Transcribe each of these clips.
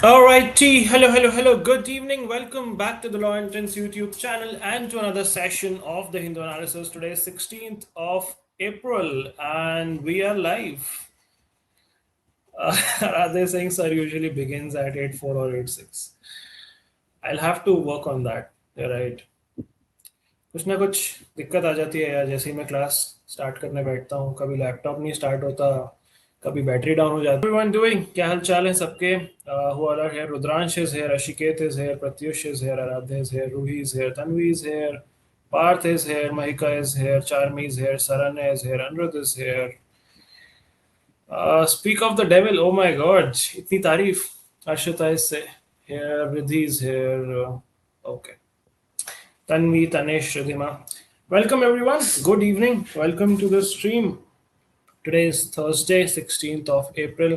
Alrighty, hello. Good evening. Welcome back to the Law Entrance YouTube channel and to another session of the Hindu analysis. Today is 16th of April and we are live. Radhe Singh sir usually begins at 8:04 or 8:06. I'll have to work on that. You're right. कुछ ना कुछ दिक्कत आ जाती है यार, जैसे ही मैं class start करने बैठता हूँ कभी लैपटॉप नहीं स्टार्ट होता, कभी बैटरी डाउन हो जाती है। Everyone doing? क्या हाल चाल है सबके? Who all are here? Rudransh is here, Ashiket is here, Pratyush is here, Aradhya is here, Ruhi is here, Tanvi is here, Parth is here, Mahika is here, Charmi is here, Saranya is here, Anirudh is here. Speak of the devil, oh my god, इतनी तारीफ. Arshita is here, Riddhi is here. Okay. Tanvi, Tanesh, Ridhima. Welcome everyone. Good evening. Welcome to the stream. Today is Thursday, 16th of April.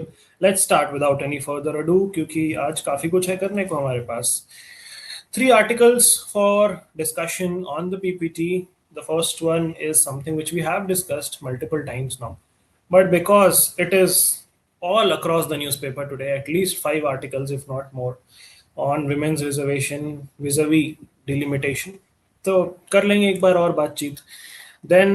Let's start without any further ado क्योंकि आज काफी कुछ है करने को हमारे पास. 3 articles for discussion on the PPT. The first one is something which we have discussed multiple times now, but because it is all across the newspaper today, at least 5 articles, if not more, on women's reservation vis-a-vis delimitation. तो कर लेंगे एक बार और बातचीत. Then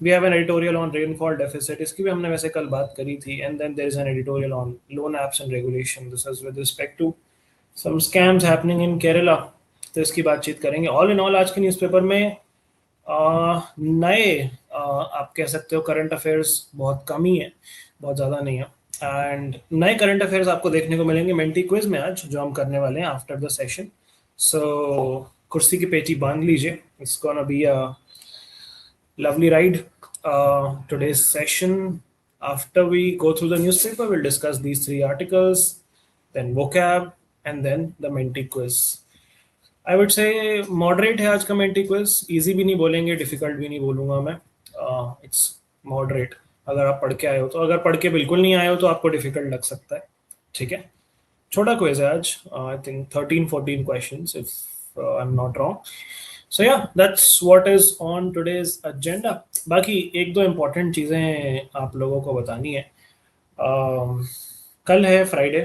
we have an editorial on rainfall deficit. इसकी भी हमने वैसे कल बात करी थी. And then there is an editorial on loan apps and regulation. This is with respect to some scams happening in Kerala. तो इसकी बातचीत करेंगे. All in all, आज के न्यूज़पेपर में नए आप कह सकते हो करंट अफेयर्स बहुत कम ही है, बहुत ज़्यादा नहीं है. एंड नए करंट अफेयर्स आपको देखने को मिलेंगे मेंटी क्विज में आज, जो हम करने वाले हैं आफ्टर द सेशन. सो कुर्सी की पेटी बांध लीजिए. It's gonna be a lovely ride. Today's session, after we go through the newspaper, we'll discuss these 3 articles, then vocab, and then the Menti quiz. I would say moderate है आज का Menti quiz. Easy भी नहीं बोलेंगे, difficult भी नहीं बोलूँगा मैं. It's moderate. अगर आप पढ़ के आए हो तो, अगर पढ़ के बिल्कुल नहीं आए हो तो आपको difficult लग सकता है. ठीक है. छोटा quiz है आज. I think 13-14 questions if I'm not wrong. So yeah, that's what is on today's agenda. बाकी एक दो इम्पोर्टेंट चीज़ें आप लोगों को बतानी है. कल है फ्राइडे,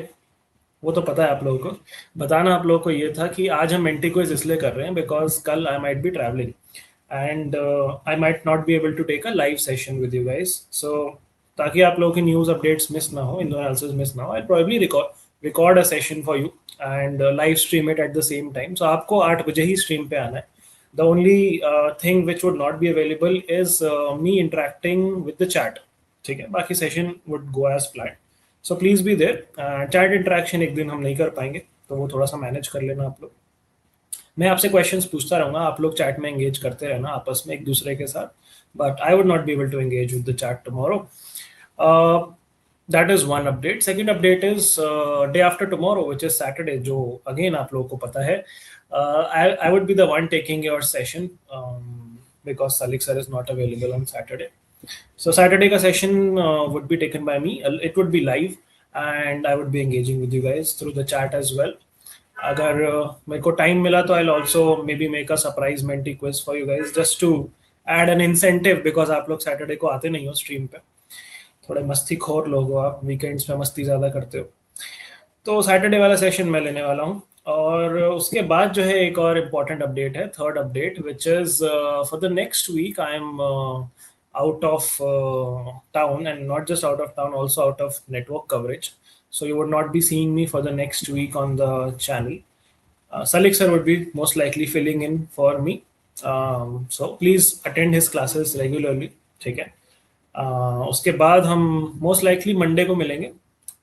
वो तो पता है आप लोगों को. बताना आप लोगों को ये था कि आज हम मेंटी क्विज इसलिए कर रहे हैं बिकॉज कल I might be travelling and I might not be able to take a live session with you guys. So ताकि आप लोगों की न्यूज़ अपडेट्स मिस ना हो, इंडो एनालिसिस मिस ना हो, I probably record a session for you and live stream it at the same time. So आपको 8 बजे ही स्ट्रीम पे आना है. The only thing which would not be available is me interacting with the chat. ठीक है, बाकी session would go as planned. So please be there. Chat interaction एक दिन हम नहीं कर पाएंगे, तो वो थोड़ा सा मैनेज कर लेना आप लोग. मैं आपसे क्वेश्चंस पूछता रहूँगा, आप लोग चैट में एंगेज करते रहना आपस में एक दूसरे के साथ. But I would not be able to engage with the chat tomorrow. That is one update. Second update is day after tomorrow, which is Saturday, जो again आप लोगों को पता है. I would be the one taking your session because Salik sir is not available on Saturday. So Saturday का session would be taken by me. It would be live and I would be engaging with you guys through the chat as well. अगर मेरे को time मिला तो I'll also maybe make a surprise Menti quiz for you guys just to add an incentive because आप लोग Saturday को आते नहीं हो स्ट्रीम पे. थोड़े मस्ती खोर लोग हो आप, वीकेंड्स में मस्ती ज़्यादा करते हो. तो सैटरडे वाला सेशन मैं लेने वाला हूँ. और उसके बाद जो है एक और इम्पॉर्टेंट अपडेट है, third update, which is for the next week I am out of town and not just out of town, also out of network coverage. So you would not be seeing me for the next week on the channel. Salik sir would be most likely filling in for me. So please attend his classes regularly. ठीक है. उसके बाद हम most likely Monday को मिलेंगे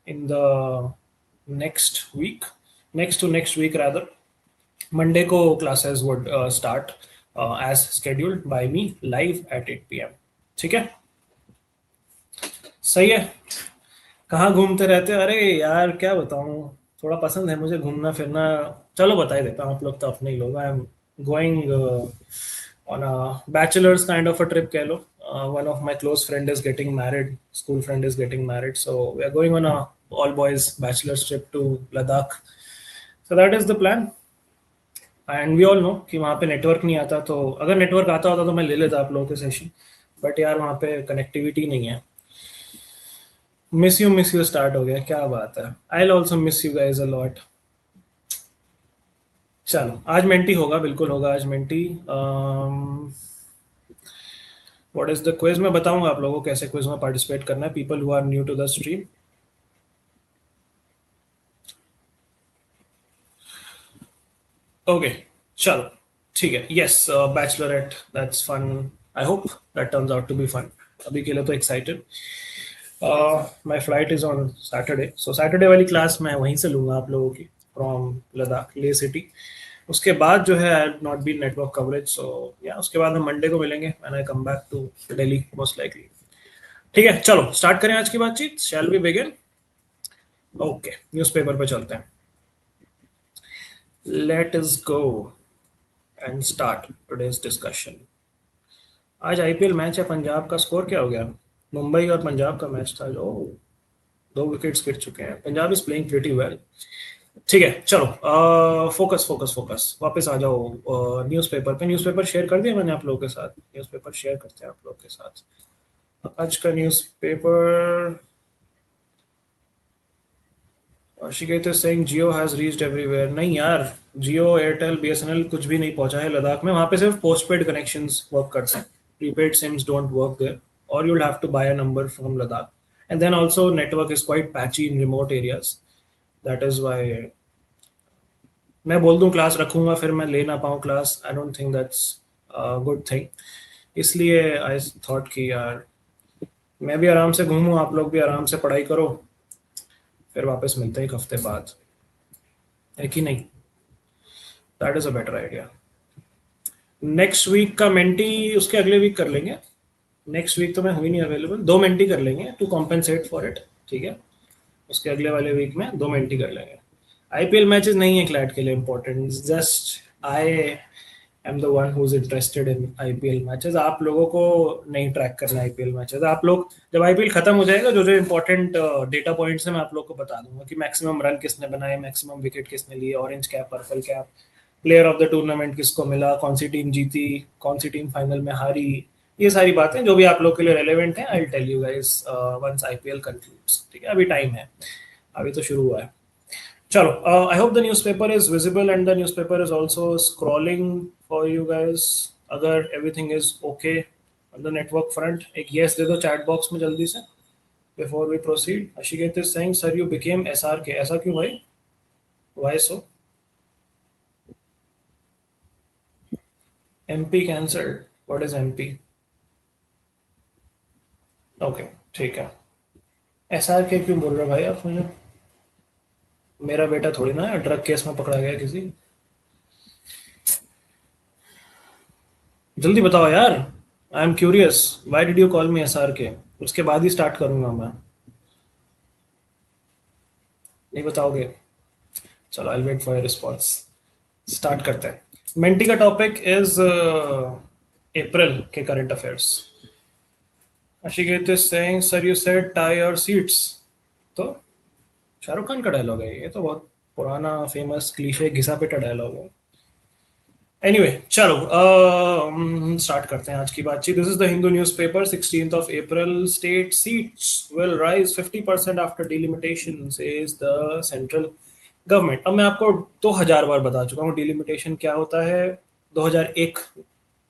in the next week, next to next week rather. Monday को classes would start as scheduled by me live at 8 PM. ठीक है, सही है. कहाँ घूमते रहते हो? अरे यार क्या बताऊँ, थोड़ा पसंद है मुझे घूमना फिरना. चलो बता ही देता हूँ, आप लोग तो अपने ही लोग. I am going on a bachelors kind of a trip कह लो. One of my close friend is getting married, school friend is getting married, so we are going on a all boys bachelor's trip to Ladakh. So that is the plan. And we all know कि वहाँ पे network नहीं आता, तो अगर network आता होता तो मैं ले लेता आप लोगों के सेशन, बट यार वहाँ पे कनेक्टिविटी नहीं है. मिस यू स्टार्ट हो गया, क्या बात है। I will also miss you guys a lot. चलो आज मेंटी होगा, बिल्कुल होगा आज Menti. What is the quiz, मैं बताऊंगा आप लोगों को कैसे क्विज में पार्टिसिपेट करना है, people who are new to the stream. Okay, चलो ठीक है। Yes, bachelorette, that's fun. I hope that turns out to be fun. अभी के लिए तो excited. My flight is on Saturday, so Saturday वाली क्लास मैं वहीं से लूंगा आप लोगों की, फ्रॉम लद्दाख ले सिटी। उसके बाद जो है I not be network coverage, so या उसके बाद हम मंडे को मिलेंगे when I come back to Delhi most likely. ठीक है, चलो स्टार्ट करें आज की बातचीत। Shall we begin? Okay, newspaper पे चलते हैं। Let us go and start today's discussion. आज आईपीएल मैच है, पंजाब का स्कोर क्या हो गया? मुंबई और पंजाब का मैच था जो 2 विकेट्स गिर चुके हैं। Punjab is playing pretty well. ठीक है, चलो फोकस फोकस फोकस, वापस आ जाओ न्यूज़पेपर पे। न्यूज़पेपर शेयर कर दिया मैंने आप लोगों के साथ, न्यूज़पेपर शेयर करते हैं आप लोगों के साथ। आज का न्यूज़पेपर, शिकेत is saying Jio has reached everywhere. नहीं यार, जियो एयरटेल बीएसएनएल कुछ भी नहीं पहुंचा है लद्दाख में। वहां पे सिर्फ पोस्टपेड कनेक्शंस वर्क करते हैं, prepaid SIMs don't work there, और you'll have to buy a number from Ladakh. And then also network is quite patchy in remote areas. That is why मैं बोल दूं क्लास रखूंगा फिर मैं ले ना पाऊं class, I don't think that's good thing. इसलिए आई थॉट कि यार मैं भी आराम से घूमूं, आप लोग भी आराम से पढ़ाई करो, फिर वापस मिलते हैं 1 हफ्ते बाद, है कि नहीं? That is a better idea. Next week का मेंटी उसके अगले वीक कर लेंगे। नेक्स्ट वीक तो मैं हुई नहीं अवेलेबल, 2 मेंटी कर लेंगे टू कॉम्पेंसेट फॉर इट। ठीक है, उसके अगले वाले वीक में 2 मेंटी कर लेंगे। आईपीएल मैचेस नहीं है क्लैट के लिए important, just I am the one who is interested in IPL matches. आप लोगों को नहीं ट्रैक करना आईपीएल मैचेस। आप लोग जब आईपीएल खत्म हो जाएगा, जो जो इंपॉर्टेंट डेटा पॉइंट्स है मैं आप लोग को बता दूंगा कि मैक्सिमम रन किसने बनाए, मैक्सिमम विकेट किसने लिए, orange cap, purple cap, player of the tournament किसको मिला, कौन सी टीम जीती, कौन सी टीम फाइनल में हारी। ये सारी बातें जो भी आप लोग के लिए रेलेवेंट है, I will tell you guys once IPL concludes. ठीक है, अभी टाइम है, अभी तो शुरू हुआ है। चलो, I hope the newspaper is visible and the newspaper is also scrolling for you guys. अगर everything is okay on the network front, एक यस दे दो चैट बॉक्स में जल्दी से बिफोर वी प्रोसीड। अशिकेत is saying sir you became SRK. ऐसा क्यों भाई? Why so? MP cancelled? What is MP? Okay, ठीक है। एसआरके क्यों बोल रहे हो भाई आप मुझे? मेरा बेटा थोड़ी ना है ड्रग केस में पकड़ा गया किसी। जल्दी बताओ यार, I am curious, why did you call me SRK? उसके बाद ही स्टार्ट करूंगा मैं। नहीं बताओगे? चलो, I wait for your response. Start करते हैं। मेंटी का टॉपिक इज अप्रैल के करंट अफेयर्स। अशिकेत is saying sir you said tie और सीट्स। तो शाहरुख खान का डायलॉग है ये तो, बहुत पुराना फेमस क्लीशे घिसा पिटा डायलॉग है। एनीवे, चलो स्टार्ट करते हैं आज की बातचीत। This is the Hindu newspaper, 16th of April. State seats will rise 50% after delimitation, says the central government. अब मैं आपको 2000 बार बता चुका हूँ डिलिमिटेशन क्या होता है, 2001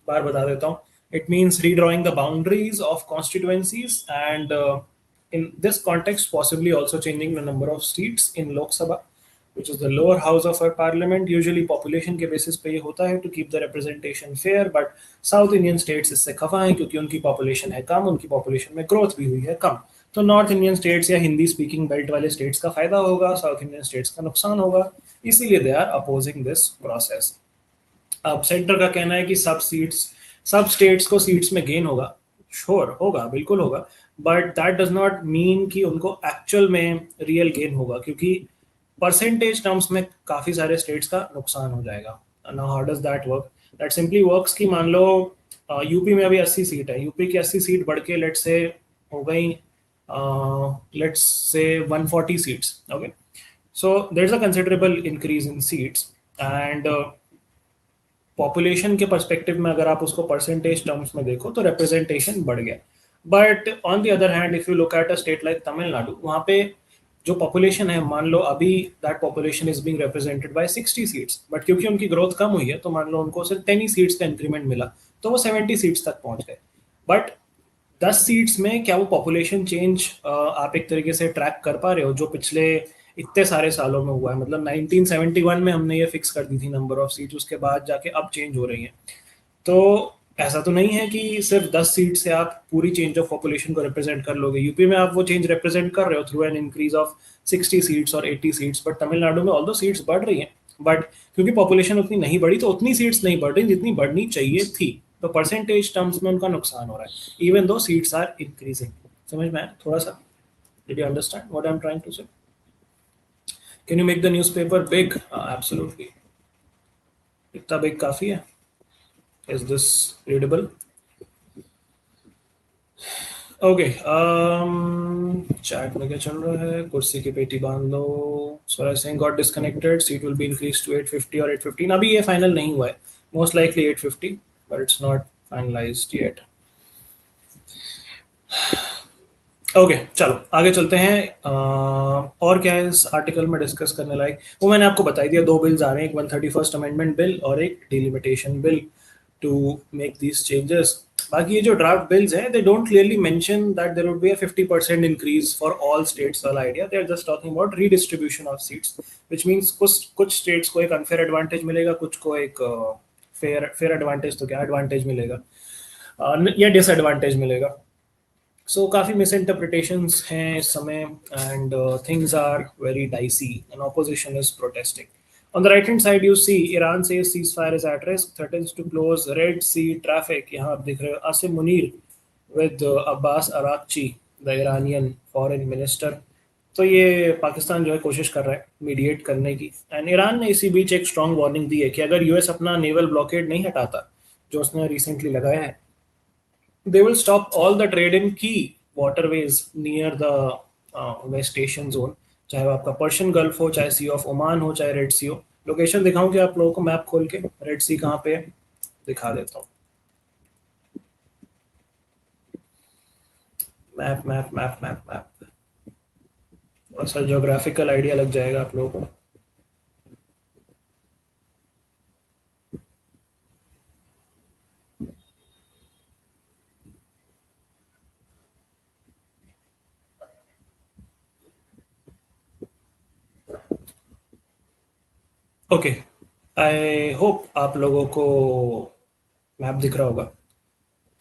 बार बता देता हूँ। It means redrawing the boundaries of constituencies and in this context possibly also changing the number of seats in Lok Sabha, which is the lower house of our parliament. Usually population के basis पे ये होता है to keep the representation fair, but South Indian states इससे खफा हैं क्योंकि उनकी population है कम, उनकी population में growth भी हुई है कम। तो नॉर्थ इंडियन स्टेट्स या हिंदी स्पीकिंग बेल्ट वाले स्टेट्स का फायदा होगा, साउथ इंडियन स्टेट्स का नुकसान होगा, इसीलिए they are opposing this process. अब सेंटर का कहना है कि सब स्टेट्स को सीट्स में गेन होगा। श्योर होगा, बिल्कुल होगा, but that does not mean कि उनको एक्चुअल में रियल गेन होगा, क्योंकि परसेंटेज टर्म्स में काफी सारे स्टेट्स का नुकसान हो जाएगा। Now how does that work? That simply works कि मान लो यूपी में अभी 80 सीट है, यूपी की 80 सीट बढ़ के लेट्स से हो गई let's say 140 seats. Okay, so there is a considerable increase in seats and population के पर्सपेक्टिव में अगर आप उसको परसेंटेज टर्म्स में देखो तो रिप्रेजेंटेशन बढ़ गया। But on the other hand if you look at a state like Tamil Nadu, वहाँ पे जो पॉपुलेशन है, मान लो अभी that population is being represented by 60 seats, but क्योंकि उनकी ग्रोथ कम हुई है तो मान लो उनको सिर्फ 10 ही सीट्स का इंक्रीमेंट मिला, तो वो 70 सीट्स तक पहुंच गए। बट 10 सीट्स में क्या वो पॉपुलेशन चेंज आप एक तरीके से ट्रैक कर पा रहे हो जो पिछले इतने सारे सालों में हुआ है? मतलब 1971 में हमने ये फिक्स कर दी थी नंबर ऑफ सीट, उसके बाद जाके अब चेंज हो रही है। तो ऐसा तो नहीं है कि सिर्फ 10 सीट से आप पूरी चेंज ऑफ पॉपुलेशन को रिप्रेजेंट कर लोगे। यूपी में आप वो चेंज रिप्रेजेंट कर रहे हो through an increase of 60 seats और 80 सीट्स, बट तमिलनाडु में ऑल दो सीट्स बढ़ रही हैं, बट क्योंकि पॉपुलेशन उतनी नहीं बढ़ी तो उतनी सीट्स नहीं बढ़ रही जितनी बढ़नी चाहिए थी, तो परसेंटेज टर्म्स में उनका नुकसान हो रहा है even though seats are increasing. समझ में आया थोड़ा सा? Did you understand what I am trying to say? Can you make the newspaper big? Absolutely. इतना बिग काफी है। Is this readable? Okay, chat में क्या चल रहा है? कुर्सी की पेटी बांध लो। Swaraj Singh got disconnected, seat will be increase to 850 और 815। अभी ये फाइनल नहीं हुआ है, most likely 850, but it's not finalized yet. Okay चलो आगे चलते हैं। और क्या है इस आर्टिकल में डिस्कस करने लायक? वो मैंने आपको बता दिया, दो बिल्स आ रहे हैं, एक 131st अमेंडमेंट बिल और एक delimitation bill to make these changes. बाकी ये जो ड्राफ्ट बिल्स हैं, they don't clearly mention that there would be a 50% increase for all states वाला आइडिया। They are just talking about redistribution of seats, which means कुछ states को एक unfair advantage मिलेगा, कुछ को एक फेयर एडवांटेज, तो क्या एडवांटेज मिलेगा या डिसएडवांटेज मिलेगा। सो काफ़ी मिसइंटरप्रिटेशंस हैं इस समय, and things are very dicey and opposition is protesting. On the right hand side you see Iran says ceasefire is at risk, threatens to close Red Sea traffic. यहाँ आप देख रहे हो Asim Munir with Abbas Araghchi, the Iranian foreign minister. तो ये पाकिस्तान जो है कोशिश कर रहा है मीडिएट करने की, एंड ईरान ने इसी बीच एक स्ट्रॉन्ग वार्निंग दी है कि अगर यूएस अपना नेवल ब्लॉकेड नहीं हटाता जो उसने रिसेंटली लगाया है, they will stop all the trade in key waterways near the West Asian zone, चाहे वो आपका पर्शियन गल्फ हो, चाहे सी ऑफ ओमान हो, चाहे रेड सी हो। लोकेशन दिखाऊं कि आप लोगों को मैप खोल के रेड सी कहाँ पे है? दिखा देता हूँ। Map map map map map थोड़ा सा ज्योग्राफिकल आइडिया लग जाएगा आप लोगों को। ओके, आई होप आप लोगों को मैप दिख रहा होगा।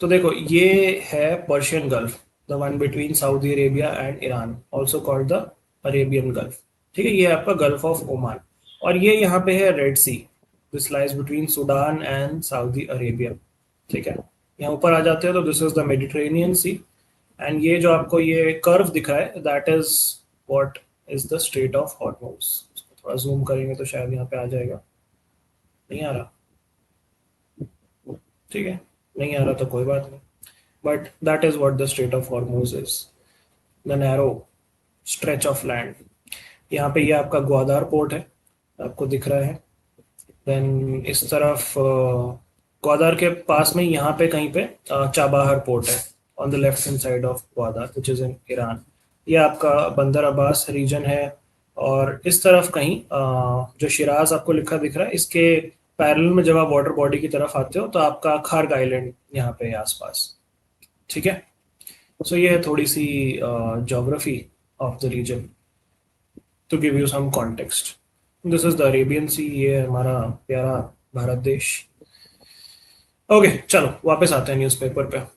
तो देखो ये है Persian gulf, the one between Saudi Arabia and Iran, also called the Arabian gulf. ठीक है, ये है आपका गल्फ ऑफ ओमान, और ये यहाँ पे है Red Sea, this lies between Sudan and Saudi Arabia. ठीक है, यहाँ ऊपर आ जाते हैं तो this is the Mediterranean Sea, एंड ये जो आपको ये कर्व दिख रहा है that is what is the Strait of Hormuz. थोड़ा जूम करेंगे तो शायद यहाँ पे आ जाएगा, नहीं आ रहा? ठीक है, नहीं आ रहा तो कोई बात नहीं, but that is what the Strait of Hormuz is, the narrow stretch of land. यहाँ पे ये आपका ग्वादार पोर्ट है, आपको दिख रहा है। देन इस तरफ ग्वादार के पास में यहाँ पे कहीं पे चाबाहर पोर्ट है on the left hand side of Gwadar which is in Iran. ये आपका बंदर अब्बास रीजन है, और इस तरफ कहीं जो शिराज आपको लिखा दिख रहा है, इसके पैरेलल में जब आप वाटर बॉडी की तरफ आते हो तो आपका खार्ग आइलैंड यहाँ पे है आसपास। ठीक है, सो ये है थोड़ी सी geography of the region to give you some context. This is the Arabian Sea, ये है हमारा प्यारा भारत देश। ओके चलो वापस आते हैं न्यूज़पेपर पे।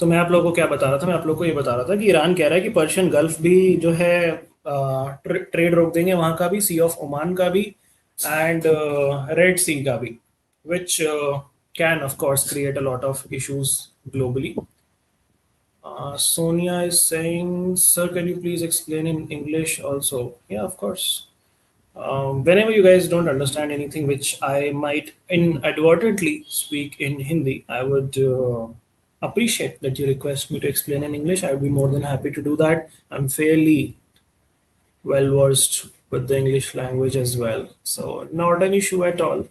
तो मैं आप लोगों को क्या बता रहा था? मैं आप लोगों को ये बता रहा था कि ईरान कह रहा है कि पर्शियन गल्फ भी जो है ट्रेड रोक देंगे, वहाँ का भी, सी ऑफ ओमान का भी, एंड रेड सी का भी, which can of course create a lot of issues globally. Sonia is saying, sir, can you please explain in English also? Yeah, of course. Whenever you guys don't understand anything which I might inadvertently speak in Hindi, I would appreciate that you request me to explain in English. I would be more than happy to do that. I'm fairly well versed with the English language as well, so not an issue at all.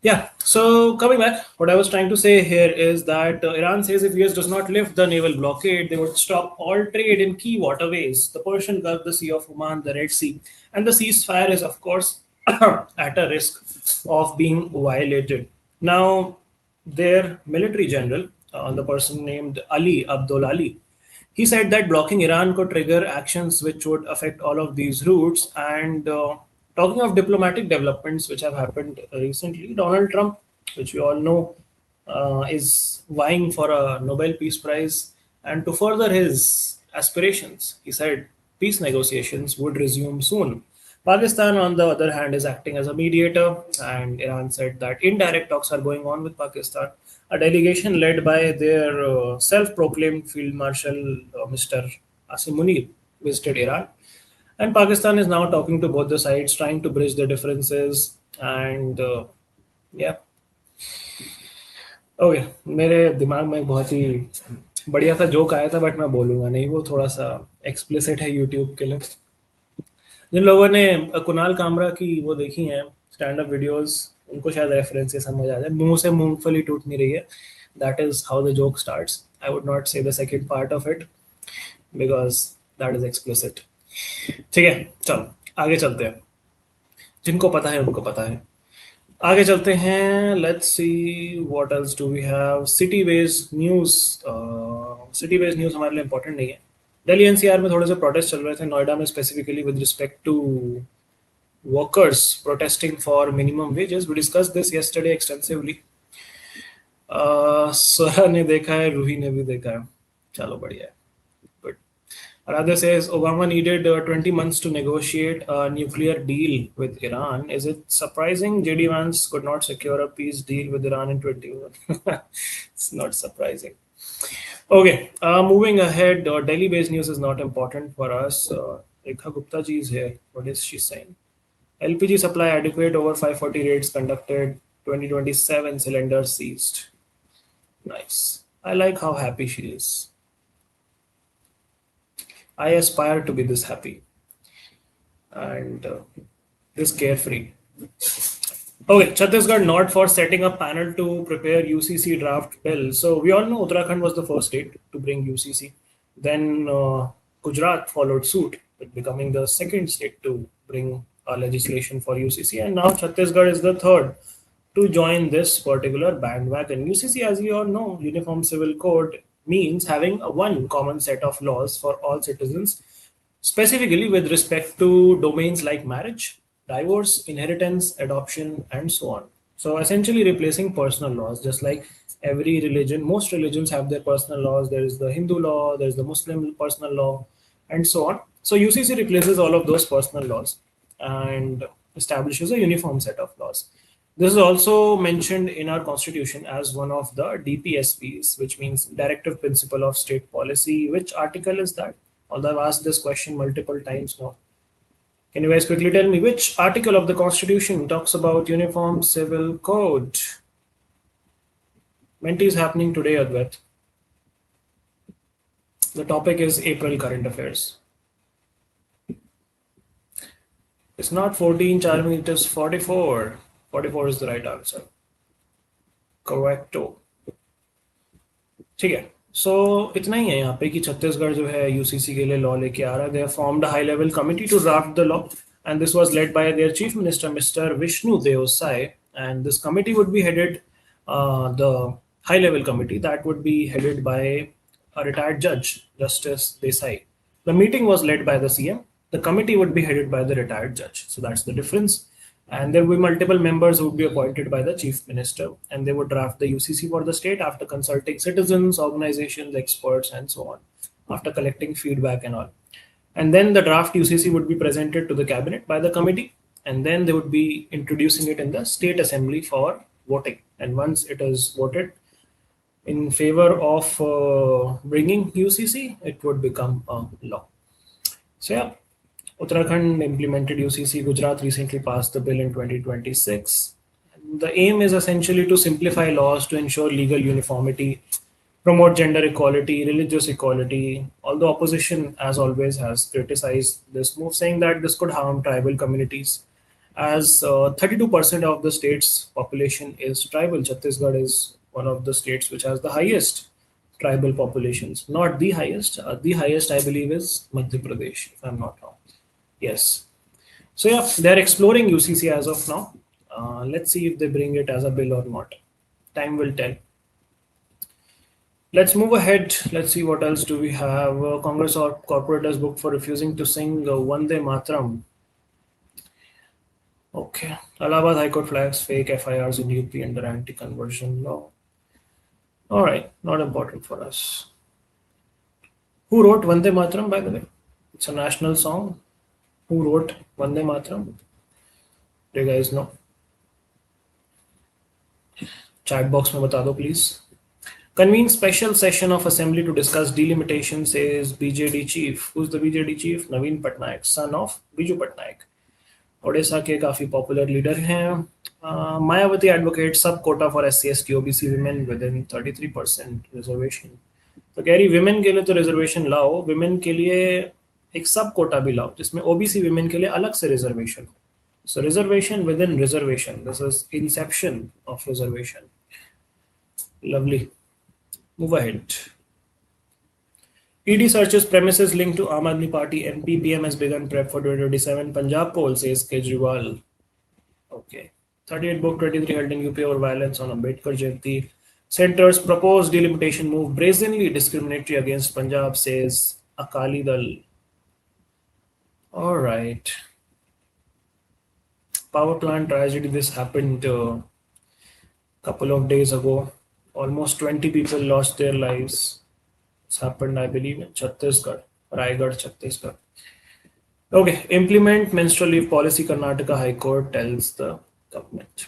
Yeah. So coming back, what I was trying to say here is that Iran says if US does not lift the naval blockade, they would stop all trade in key waterways, the Persian Gulf, the Sea of Oman, the Red Sea, and the ceasefire is of course at a risk of being violated. Now, their military general, the person named Ali Abdul Ali, he said that blocking Iran could trigger actions which would affect all of these routes. And talking of diplomatic developments which have happened recently, Donald Trump, which we all know, is vying for a Nobel Peace Prize. And to further his aspirations, he said peace negotiations would resume soon. Pakistan, on the other hand, is acting as a mediator, and Iran said that indirect talks are going on with Pakistan. A delegation led by their self-proclaimed Field Marshal Mr. Asim Munir visited Iran, and Pakistan is now talking to both the sides, trying to bridge the differences. And yeah, okay मेरे दिमाग में एक बहुत ही बढ़िया सा joke आया था but मैं बोलूंगा नहीं, वो थोड़ा सा एक्सप्लिसिट है यूट्यूब के लिए। जिन लोगों ने कुणाल कामरा की वो देखी हैं स्टैंड अप वीडियोस, उनको शायद रेफरेंस से समझ आ जाए। मुंह से मूंगफली टूट नहीं रही है, that is how the joke starts. I would not say the second part of it because that is explicit. ठीक है, चलो आगे चलते हैं, जिनको पता है उनको पता है। आगे चलते हैं, let's see what else do we have. City based news, city based news हमारे लिए इंपॉर्टेंट नहीं है। दिल्ली एनसीआर में थोड़े से प्रोटेस्ट चल रहे थे, नोएडा में specifically with respect to workers protesting for minimum wages. We discuss this yesterday extensively. Swara ने देखा है, रूही ने भी देखा है, चलो बढ़िया है, good. Radha says Obama needed 20 months to negotiate a nuclear deal with Iran. Is it surprising JD Vance could not secure a peace deal with Iran in 21? It's not surprising. Okay, moving ahead, Delhi-based news is not important for us. Rekha Gupta ji is here. What is she saying? LPG supply adequate, over 540 raids conducted, 2027 cylinders seized. Nice. I like how happy she is. I aspire to be this happy and this carefree. Okay, Chhattisgarh not for setting up panel to prepare UCC draft bill. So we all know Uttarakhand was the first state to bring UCC. Then Gujarat followed suit with becoming the second state to bring legislation for UCC. And now Chhattisgarh is the third to join this particular bandwagon. UCC, as we all know, Uniform Civil Code, means having one common set of laws for all citizens, specifically with respect to domains like marriage, divorce, inheritance, adoption, and so on. So essentially replacing personal laws, just like every religion, most religions have their personal laws. There is the Hindu law, there is the Muslim personal law, and so on. So UCC replaces all of those personal laws and establishes a uniform set of laws. This is also mentioned in our constitution as one of the DPSPs, which means Directive Principle of State Policy. Which article is that? Although I've asked this question multiple times now. Can you guys quickly tell me which article of the constitution talks about Uniform Civil Code? Menti is happening today, Advait. The topic is April current affairs. It's not 14, Charmi, it is 44. 44 is the right answer. Correcto. ठीक है, सो इतना ही है यहाँ पे कि छत्तीसगढ़ जो है UCC के लिए लॉ लेके आ रहा है। They have formed a high level committee to draft the law and this was led by their chief minister mister Vishnu Deo Sai, and this committee would be headed, the high level committee that would be headed by a retired judge, Justice Desai. The meeting was led by the CM. The committee would be headed by the retired judge. So that's the difference. And there will be multiple members who would be appointed by the chief minister, and they would draft the UCC for the state after consulting citizens, organizations, experts, and so on, after collecting feedback and all. And then the draft UCC would be presented to the cabinet by the committee, and then they would be introducing it in the state assembly for voting. And once it is voted in favor of bringing UCC, it would become a law. So yeah, Uttarakhand implemented UCC. Gujarat recently passed the bill in 2026. And the aim is essentially to simplify laws to ensure legal uniformity, promote gender equality, religious equality. Although opposition, as always, has criticized this move, saying that this could harm tribal communities as 32% of the state's population is tribal. Chhattisgarh is one of the states which has the highest tribal populations. Not the highest. The highest, I believe, is Madhya Pradesh, if I'm not wrong. Yes. So yeah, they're exploring UCC as of now. Let's see if they bring it as a bill or not. Time will tell. Let's move ahead. Let's see what else do we have. Congress or corporate is booked for refusing to sing Vande Matram. Okay. Allahabad High Court flags fake FIRs in UP under anti-conversion law. All right. Not important for us. Who wrote Vande Matram, by the way? It's a national song. Who wrote Vande Matram? Do you guys know? Chat box में बता दो please. Convene special session of assembly to discuss delimitation, says BJD chief. Who's the BJD chief? Naveen Patnaik, son of Biju Patnaik. Odisha के काफी popular leader हैं. Mayawati advocate sub quota for S C S T OBC women within 33% reservation. तो कह रही women के लिए तो reservation लाओ, विमेन के लिए एक सब कोटा भी लाओ जिसमें ओबीसी विमेन के लिए अलग से रिजर्वेशन हो. So reservation within reservation. This is inception of reservation. Lovely. Move ahead. ED searches premises linked to Aam Aadmi Party. MP PM has begun prep for 2027 Punjab poll, says Kejriwal. Okay. 38 book 23 held in UP over violence on Ambedkar Jayanti. Centre's proposed delimitation move brazenly discriminatory against Punjab, says Akali Dal. All right. Power plant tragedy. This happened a couple of days ago. Almost 20 people lost their lives. It's happened, I believe, in Chhattisgarh, Raigad, Chhattisgarh. Okay, implement menstrual leave policy. Karnataka High Court tells the government.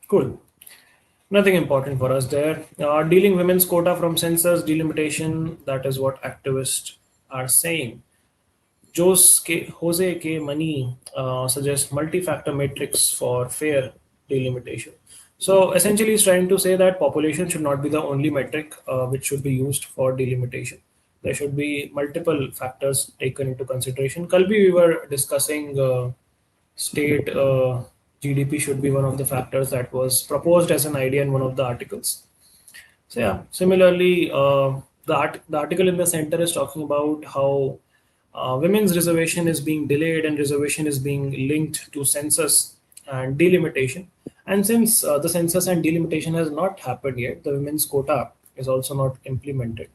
Cool. Nothing important for us there. Dealing women's quota from census delimitation. That is what activists are saying. Jose K. Money suggests multi-factor matrix for fair delimitation. So essentially, he's trying to say that population should not be the only metric which should be used for delimitation. There should be multiple factors taken into consideration. Kalbi, we were discussing state GDP should be one of the factors that was proposed as an idea in one of the articles. So yeah, similarly, the article in the center is talking about how women's reservation is being delayed and reservation is being linked to census and delimitation. And since the census and delimitation has not happened yet, the women's quota is also not implemented.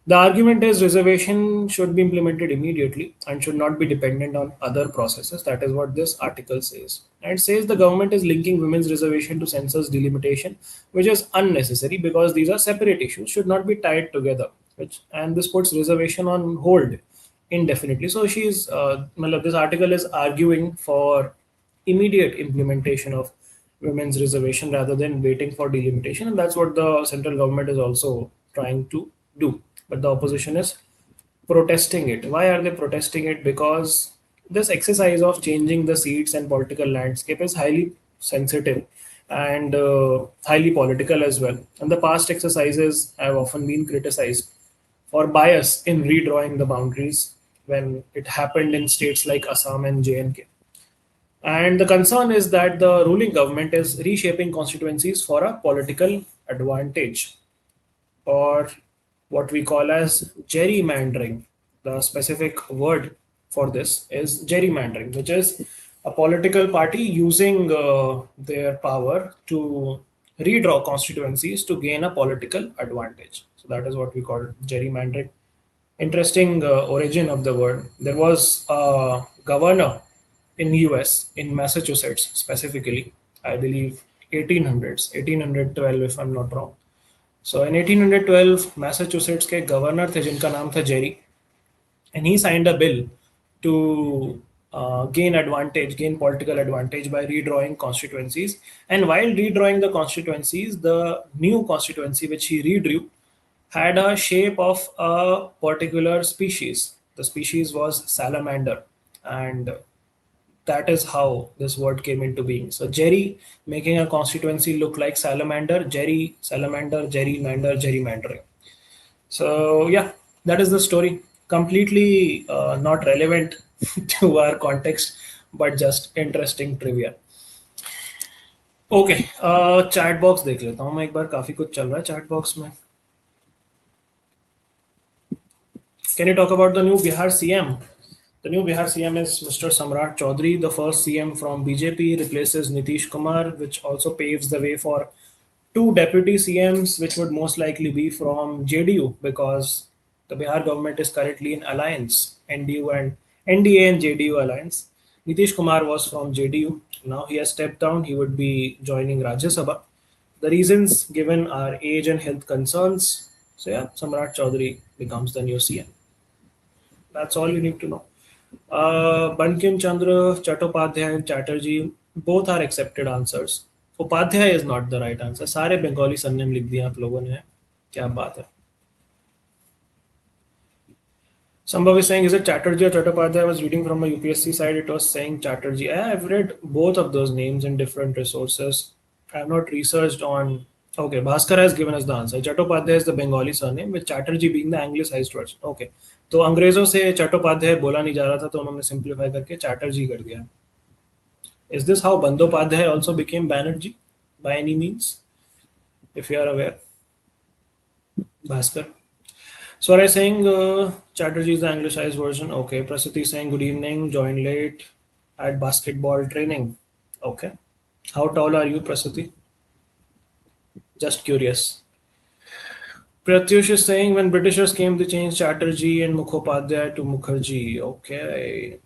The argument is reservation should be implemented immediately and should not be dependent on other processes. That is what this article says. And it says the government is linking women's reservation to census delimitation, which is unnecessary because these are separate issues, should not be tied together. And this puts reservation on hold indefinitely. So this article is arguing for immediate implementation of women's reservation rather than waiting for delimitation, and that's what the central government is also trying to do. But the opposition is protesting it. Why are they protesting it? Because this exercise of changing the seats and political landscape is highly sensitive and highly political as well. And the past exercises have often been criticized for bias in redrawing the boundaries when it happened in states like Assam and J&K. And the concern is that the ruling government is reshaping constituencies for a political advantage, or what we call as gerrymandering. The specific word for this is gerrymandering, which is a political party using their power to redraw constituencies to gain a political advantage. So that is what we call gerrymandering. Interesting origin of the word. There was a governor in US, in Massachusetts specifically, I believe 1812 if I'm not wrong. So in 1812, Massachusetts के governor थे जिनका नाम था Jerry, and he signed a bill to gain political advantage by redrawing constituencies. And while redrawing the constituencies, the new constituency which he redrew had a shape of a particular species. The species was salamander, and that is how this word came into being. So Jerry making a constituency look like salamander, Jerry, salamander, gerrymander, gerrymandering. So yeah, that is the story. Completely not relevant to our context, but just interesting trivia. Okay, chat box देख लेता हूँ मैं एक बार, काफी कुछ चल रहा है चैट बॉक्स में. Can you talk about the new Bihar CM? The new Bihar CM is Mr. Samrat Chaudhary, the first CM from BJP, replaces Nitish Kumar, which also paves the way for two deputy CMs, which would most likely be from JDU because the Bihar government is currently in alliance, NDU and NDA and JDU alliance. Nitish Kumar was from JDU. Now he has stepped down. He would be joining Rajya Sabha. The reasons given are age and health concerns. So yeah, Samrat Chaudhary becomes the new CM. That's all you need to know. Bankim Chandra, Chattopadhyay, and Chatterjee both are accepted answers. Upadhyay is not the right answer. सारे Bengali surname लिख दिए आप लोगों ने. क्या बात है. Sambhav is saying, is it Chatterjee or Chattopadhyay? I was reading from a UPSC side. It was saying Chatterjee. I've read both of those names in different resources. I have not researched on. Okay, Bhaskar has given us the answer. Chattopadhyay is the Bengali surname, with Chatterjee being the anglicized version. Okay, तो अंग्रेजों से चट्टोपाध्याय बोला नहीं जा रहा था तो उन्होंने सिंप्लीफाई करके चैटर्जी कर दिया. Is this how Bandyopadhyay also became Banerjee by any means? If you are aware, Bhaskar. So I saying Chatterjee is the anglicized version. Okay, Prasati saying good evening, joined late at basketball training. Okay, how tall are you, Prasati? Just curious. Pratyush is saying when Britishers came, they changed Chatterjee and Mukhopadhyay to Mukherjee. Okay.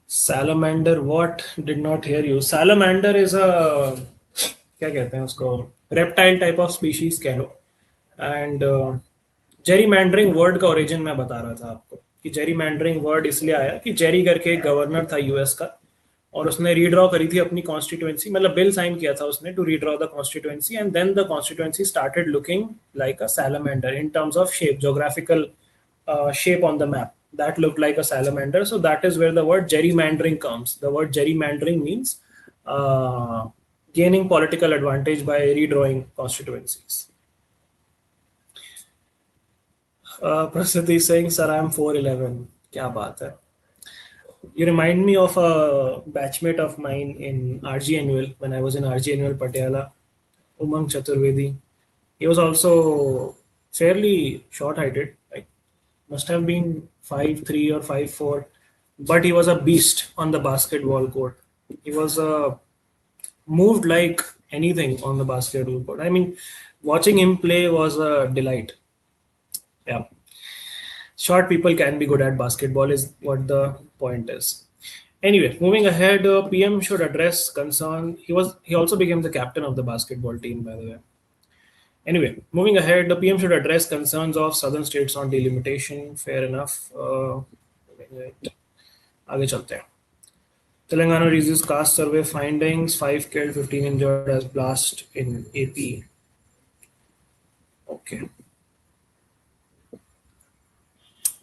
Salamander, what? Did not hear you. Salamander is a क्या कहते हैं उसको, reptile type of species कह लो. And gerrymandering word का origin मैं बता रहा था आपको कि जेरीमैंडरिंग वर्ड इसलिए आया कि जेरी करके एक गवर्नर था यूएस का और उसने रीड्रॉ करी थी अपनी कॉन्स्टिट्यूएंसी, मतलब बिल साइन किया था उसने to redraw the constituency and then the constituency started looking like a salamander in terms of shape, geographical shape on the map that looked like a salamander. So that is where the word gerrymandering comes. The word gerrymandering means gaining political advantage by redrawing constituencies. Prasad is saying, sir, I am 4'11". Kya baat hai. You remind me of a batchmate of mine in RG Annual, when I was in RG Annual Patiala, Umang Chaturvedi. He was also fairly short-heighted, like must have been 5'3" or 5'4", but he was a beast on the basketball court. He was moved like anything on the basketball court. I mean, watching him play was a delight. Yeah. Short people can be good at basketball is what the point is. Anyway, moving ahead, PM should address concern. He also became the captain of the basketball team, by the way. Anyway, moving ahead, the PM should address concerns of southern states on delimitation. Fair enough. आगे चलते हैं. Telangana releases caste survey findings. 5 killed, 15 injured as blast in AP. Okay.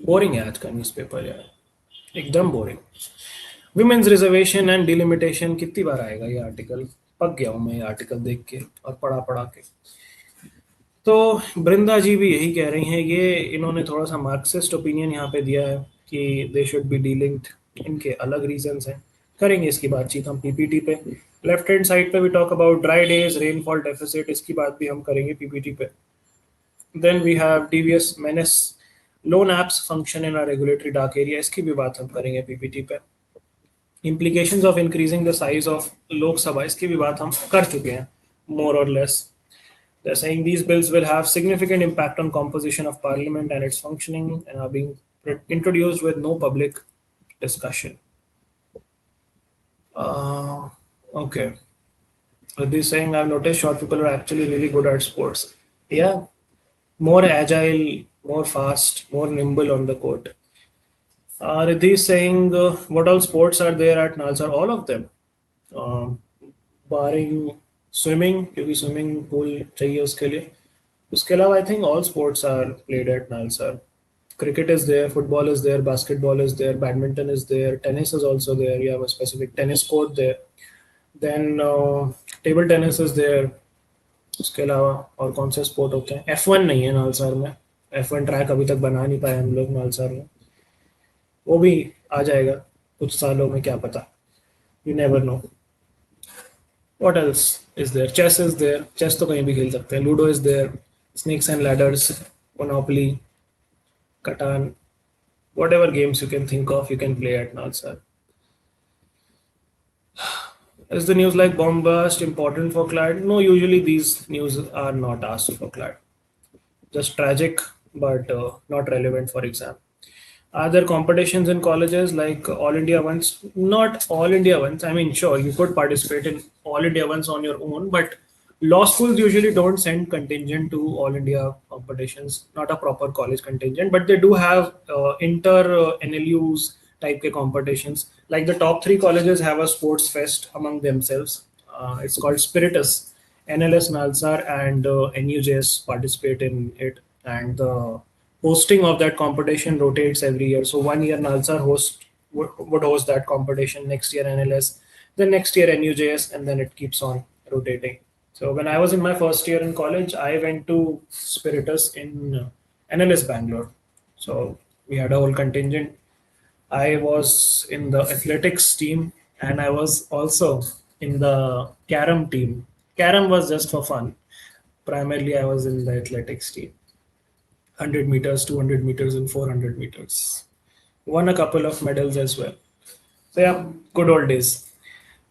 Boring है आज का newspaper यार, एकदम boring. Women's reservation and delimitation, कितनी बार आएगा ये आर्टिकल, पक गया हूँ मैं ये आर्टिकल देख के और पढ़ा के. तो बृंदा जी भी यही कह रही हैं. ये इन्होंने थोड़ा सा मार्क्सिस्ट ओपिनियन यहाँ पे दिया है कि दे शुड बी डीलिंक्ड. इनके अलग रीजंस हैं, करेंगे इसकी बातचीत हम पीपीटी पे. लेफ्ट हैंड साइड पे भी talk about dry days, rainfall deficit, इसकी बात भी हम करेंगे पीपीटी पे. Then we have DVS menace, loan apps function in a regulatory dark area, इसकी भी बात हम करेंगे पीपीटी पे. implications of increasing the size of लोक सभा, इसकी भी बात हम कर चुके हैं more or less. They're saying these bills will have significant impact on composition of parliament and its functioning and are being introduced with no public discussion. Okay. They're saying I've noticed short people are actually really good at sports. Yeah, more agile, more fast, more nimble on the court. Riddhi is saying what all sports are there at Nalsar? All of them, barring swimming, क्योंकि swimming pool चाहिए उसके लिए. उसके अलावा I think all sports are played at Nalsar. Cricket is there, football is there, basketball is there, badminton is there, tennis is also there. You have a specific tennis court there. Then table tennis is there. उसके अलावा और कौन से sport होते हैं? F1 नहीं है नालसार में. F1 ट्रैक अभी तक बना नहीं पाए हम लोग नालसार में, वो भी आ जाएगा. कुछ सालों में क्या पता. You never know. What else is there? Chess is there. Chess तो कहीं भी खेल सकते हैं. Ludo is there. Snakes and ladders, Monopoly, Catan, whatever games you can think of, you can play at Nalsar. Is the news like bombast important for CLAT? No, usually these news are not asked for CLAT. Just tragic, but not relevant for exam. Are there competitions in colleges like All India ones? Not All India ones. I mean, sure, you could participate in All India ones on your own, but law schools usually don't send contingent to All India competitions, not a proper college contingent, but they do have inter NLUs type के competitions. Like the top three colleges have a sports fest among themselves. It's called Spiritus. NLS, Nalsar, and NUJS participate in it, and the hosting of that competition rotates every year. So one year Nalsar would host that competition, next year NLS, then next year NUJS, and then it keeps on rotating. So when I was in my first year in college, I went to Spiritus in NLS Bangalore. So we had a whole contingent. I was in the athletics team, and I was also in the carom team. Carom was just for fun. Primarily, I was in the athletics team. 100 meters, 200 meters, and 400 meters. Won a couple of medals as well. So, yeah, good old days.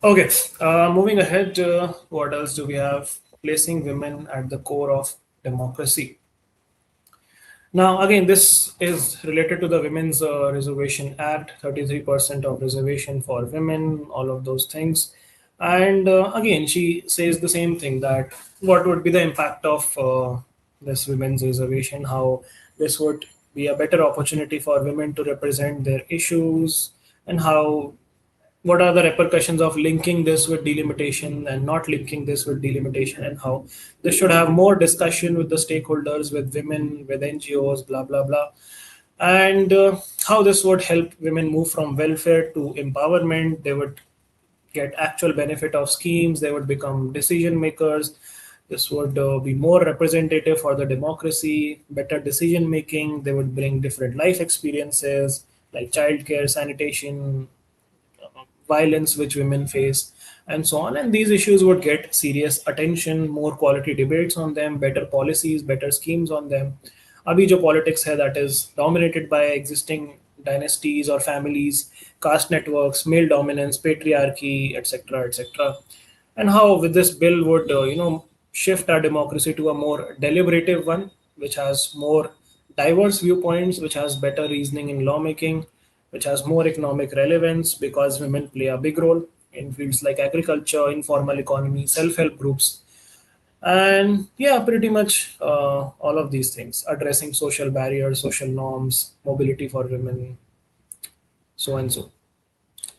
Okay, moving ahead, what else do we have? Placing women at the core of democracy. Now, again, this is related to the Women's Reservation Act, 33% of reservation for women, all of those things. And again, she says the same thing, that what would be the impact of this women's reservation, how this would be a better opportunity for women to represent their issues, and how what are the repercussions of linking this with delimitation and not linking this with delimitation, and how this should have more discussion with the stakeholders, with women, with NGOs, blah blah blah, and how this would help women move from welfare to empowerment. They would get actual benefit of schemes, they would become decision makers. This would be more representative for the democracy, better decision making. They would bring different life experiences like childcare, sanitation, violence which women face, and so on. And these issues would get serious attention, more quality debates on them, better policies, better schemes on them. Abhi jo politics hai, that is dominated by existing dynasties or families, caste networks, male dominance, patriarchy, etc., etc. And how with this bill would shift our democracy to a more deliberative one, which has more diverse viewpoints, which has better reasoning in lawmaking, which has more economic relevance because women play a big role in fields like agriculture, informal economy, self-help groups, and yeah, pretty much all of these things, addressing social barriers, social norms, mobility for women, so and so.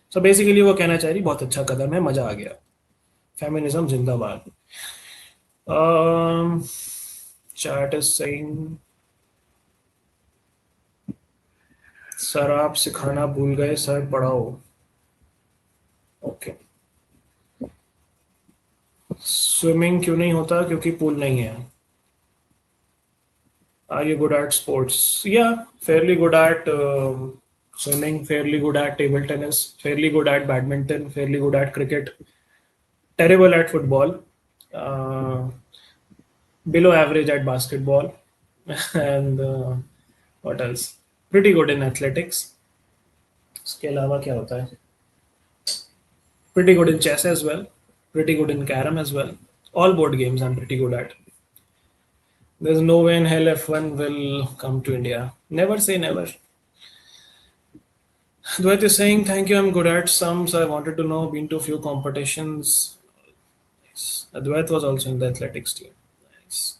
So basically वो कहना चाह रही बहुत अच्छा कदम है, मजा आ गया, feminism जिंदाबाद. um, Chat is saying sir आप सिखाना भूल गए, सर पढ़ाओ. ओके. स्विमिंग क्यों नहीं होता? क्योंकि पूल नहीं है. Are you good at sports? Yeah, fairly good at swimming, fairly good at table tennis, fairly good at badminton, fairly good at cricket, terrible at football, uh, below average at basketball, and what else? Pretty good in athletics. इसके अलावा क्या होता है? Pretty good in chess as well, pretty good in carom as well. All board games I'm pretty good at. There's no way in hell F1 will come to India. Never say never. Dwayt is saying, thank you, I'm good at some, so I wanted to know, been to a few competitions. Nice. Dwayt was also in the athletics team. Nice.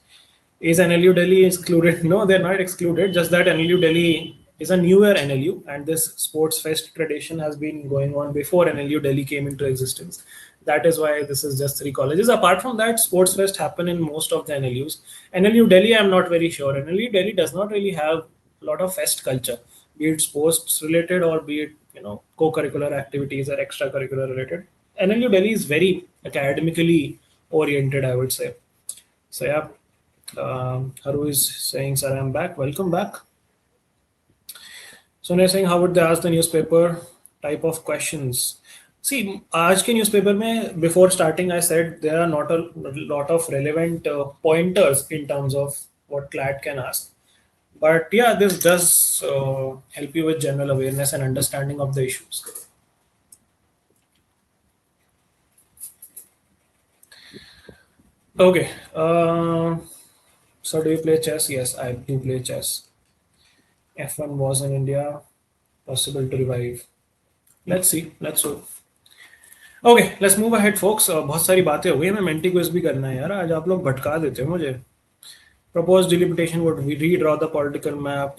Is NLU Delhi excluded? No, they're not excluded, just that NLU Delhi is a newer NLU, and this sports fest tradition has been going on before NLU Delhi came into existence. That is why this is just three colleges. Apart from that, sports fest happen in most of the NLUs. NLU Delhi, I'm not very sure. NLU Delhi does not really have a lot of fest culture, be it sports related or be it co-curricular activities or extracurricular related. NLU Delhi is very academically oriented, I would say. So yeah, Haru is saying, "Sir, I'm back. Welcome back." So they're saying, how would they ask the newspaper type of questions. See, आज के newspaper में before starting I said there are not a lot of relevant pointers in terms of what CLAT can ask. But yeah, this does help you with general awareness and understanding of the issues. Okay. So do you play chess? Yes, I do play chess. F1 was in India. Possible to revive. Let's see. Let's hope. Okay let's move ahead folks. बहुत सारी बातें हो गई, हमें Menti quiz भी करना है यार, आज आप लोग भटका देते हो मुझे। Propose delimitation would redraw the political map,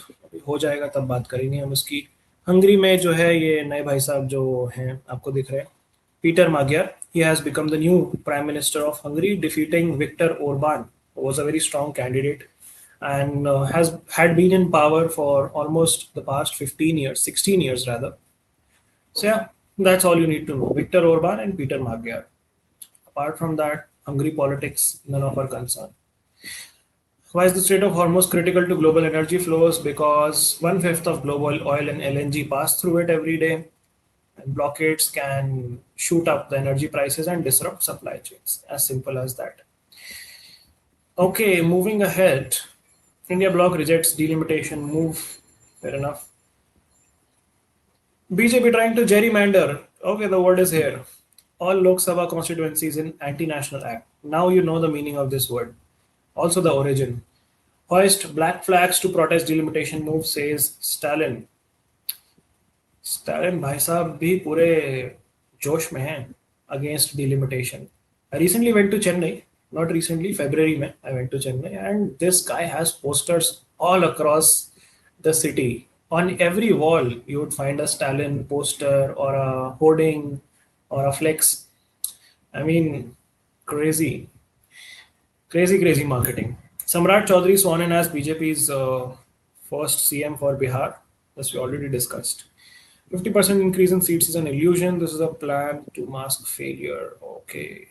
हो जाएगा तब बात करेंगे हम उसकी। हंगरी में जो है ये नए भाई साहब जो हैं आपको दिख रहे हैं, Peter मागियर, he has become the new prime minister of Hungary, defeating Viktor Orban, who was a very strong candidate and has had been in power for almost the past 15 years, 16 years rather. So yeah, that's all you need to know. Viktor Orban and Peter Magyar. Apart from that, Hungary politics, none of our concern. Why is the Strait of Hormuz critical to global energy flows? Because one-fifth of global oil and LNG pass through it every day, and blockades can shoot up the energy prices and disrupt supply chains. As simple as that. Okay, moving ahead. India bloc rejects delimitation move. Fair enough. BJP trying to gerrymander. Okay, the word is here. All Lok Sabha constituencies in anti-national act. Now you know the meaning of this word. Also the origin. Hoist black flags to protest delimitation move, says Stalin. Stalin भाई साहब भी पूरे जोश में हैं against delimitation. I recently went to Chennai. Not recently, February में I went to Chennai, and this guy has posters all across the city. On every wall, you would find a Stalin poster or a hoarding or a flex. I mean, crazy, crazy, crazy marketing. Samrat Chaudhary sworn in as BJP's first CM for Bihar. This we already discussed. 50% increase in seats is an illusion. This is a plan to mask failure. Okay.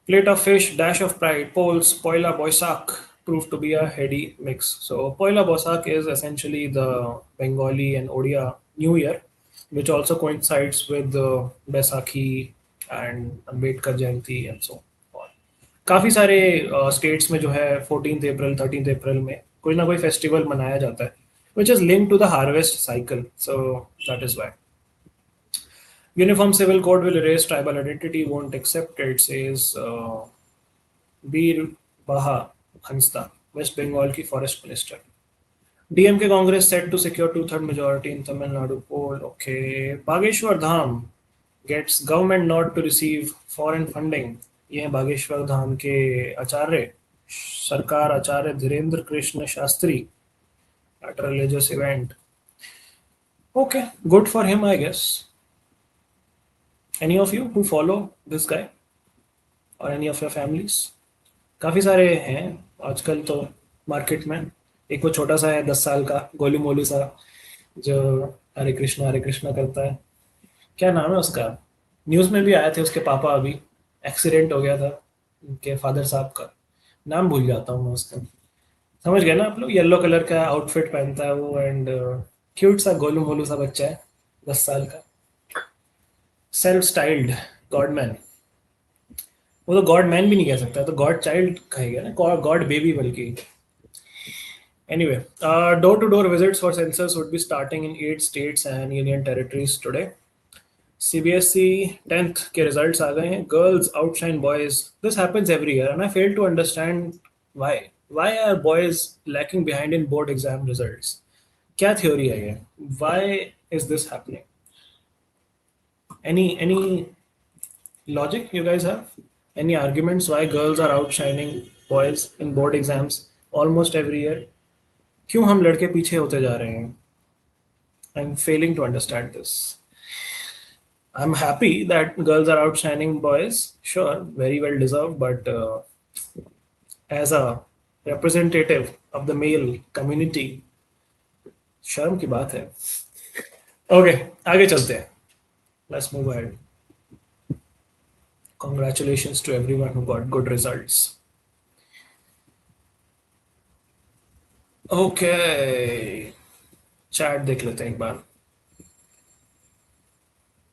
Plate of fish, dash of pride, polls, Poila Boisak proved to be a heady mix. So Poila Boisak is essentially the Bengali and Odia New Year, which also coincides with the Baisakhi and Ambedkar Jayanti and so on. काफ़ी सारे states में जो है 14th अप्रैल 13th अप्रैल में कोई ना कोई festival मनाया जाता है which is linked to the harvest cycle. So that is why. Uniform Civil Code will erase tribal identity, won't accept it, says Bir Baha Hansta, West Bengal ki forest minister. DMK Congress set to secure two-third majority in Tamil Nadu poll. Okay. Bageshwar Dham gets government nod to receive foreign funding. ये हैं बागेश्वर धाम के आचार्य, सरकार आचार्य Dhirendra Krishna Shastri at a religious event. Okay, good for him, I guess. Any of you who follow this guy or any of your families? काफ़ी सारे हैं आजकल तो market में। एक वो छोटा सा है 10 साल का गोलू मोलू सा जो हरे कृष्णा करता है। क्या नाम है उसका? न्यूज़ में भी आए थे उसके पापा, अभी एक्सीडेंट हो गया था उनके फादर साहब का, नाम भूल जाता हूँ मैं उसका। समझ गए ना आप लोग? येलो कलर का आउटफिट पहनता है वो एंड क्यूट सा गोलू मोलू सा बच्चा है 10 साल का, सेल्फ स्टाइल्ड गॉडमैन। वो तो गॉड मैन भी नहीं कह सकता, तो गॉड चाइल्ड कहेगा ना, गॉड बेबी बल्कि। Anyway, door to door visits for census would be starting in 8 states and union territories today. CBSE 10th के रिजल्ट्स आ गए हैं। Girls outshine boys, this happens every year and I fail to understand why are boys lacking behind in board exam results. क्या theory है ये? Why is this happening? any logic you guys have? Any arguments why girls are outshining boys in board exams almost every year? क्यों हम लड़के पीछे होते जा रहे हैं? I'm failing to understand this. I'm happy that girls are outshining boys, sure, very well deserved, but as a representative of the male community, शर्म की बात है। Okay, आगे चलते हैं। Let's move ahead. Congratulations to everyone who got good results. Okay. Chat देख लेते हैं एक बार।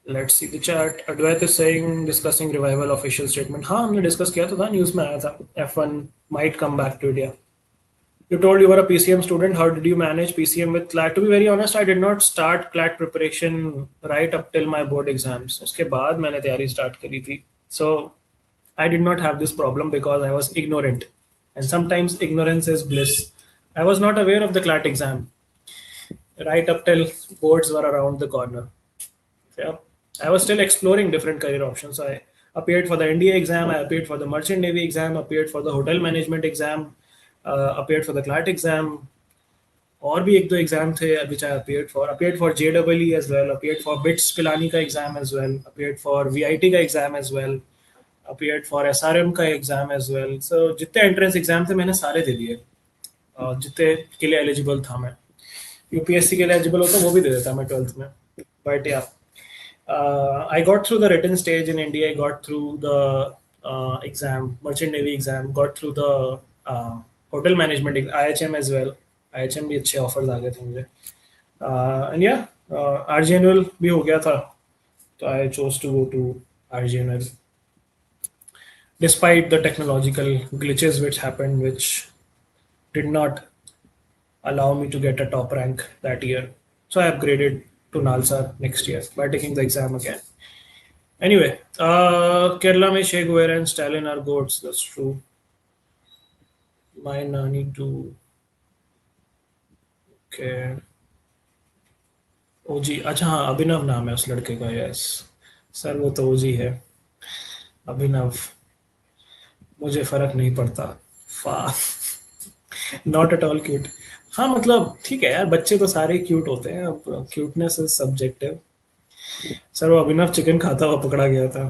Let's see the chat. Advait is saying discussing revival official statement. हाँ, हमने डिस्कस किया तो था, न्यूज़ में आया था. F1 might come back to India. You told you were a PCM student. How did you manage PCM with CLAT? To be very honest, I did not start CLAT preparation right up till my board exams. उसके बाद मैंने तैयारी start करी थी. So I did not have this problem because I was ignorant. And sometimes ignorance is bliss. I was not aware of the CLAT exam right up till boards were around the corner. Yeah. I was still exploring different career options. I appeared for the NDA exam, I appeared for the Merchant Navy exam, appeared for the hotel management exam, appeared for the CLAT exam. और भी एक दो exam थे which I appeared for JEE as well, appeared for BITS Pilani का exam as well, appeared for VIT का exam as well, appeared for SRM का exam as well. So जितने entrance exam थे मैंने सारे दे दिए. जितने के लिए एलिजिबल था मैं. यूपीएससी के लिए एलिजिबल होता वो भी दे देता मैं 12th में. बट या I got through the written stage in India. I got through the exam, Merchant Navy exam. Got through the hotel management IHM as well. IHM भी अच्छे offers आ गए थे मुझे. And yeah, RGNL भी हो गया था. So I chose to go to RGNL despite the technological glitches which happened, which did not allow me to get a top rank that year. So I upgraded to Nalsa next year by taking the exam again. Anyway, Kerala में Che Guevara and Stalin are goats. That's true. My nani too. Okay. ओजी. अच्छा हाँ, अभिनव नाम है उस लड़के का. Yes sir, वो तो ओजी है. अभिनव. मुझे फर्क नहीं पड़ता. फा. Not at all cute. हाँ मतलब ठीक है यार, बच्चे तो सारे क्यूट होते हैं. अब क्यूटनेस इज सब्जेक्टिव. सर वो अभिनव चिकन खाता हुआ पकड़ा गया था.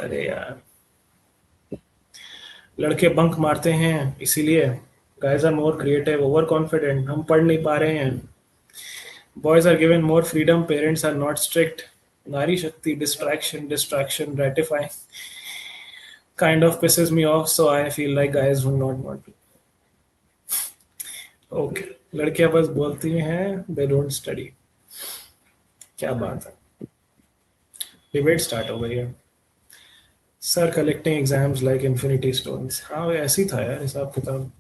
अरे यार, लड़के बंक मारते हैं इसीलिए. Guys are more creative, overconfident. हम पढ़ नहीं पा रहे हैं. Boys are given more freedom, parents are not strict. नारी शक्ति, distraction distraction, gratifying kind of pisses me off, so I feel like guys will not want to. Okay, लड़कियां बस बोलती हैं, they don't study. क्या बात है. डिबेट स्टार्ट हो गई है. Sir collecting exams like infinity stones. हाँ वो ऐसी था यार हिसाब किताब.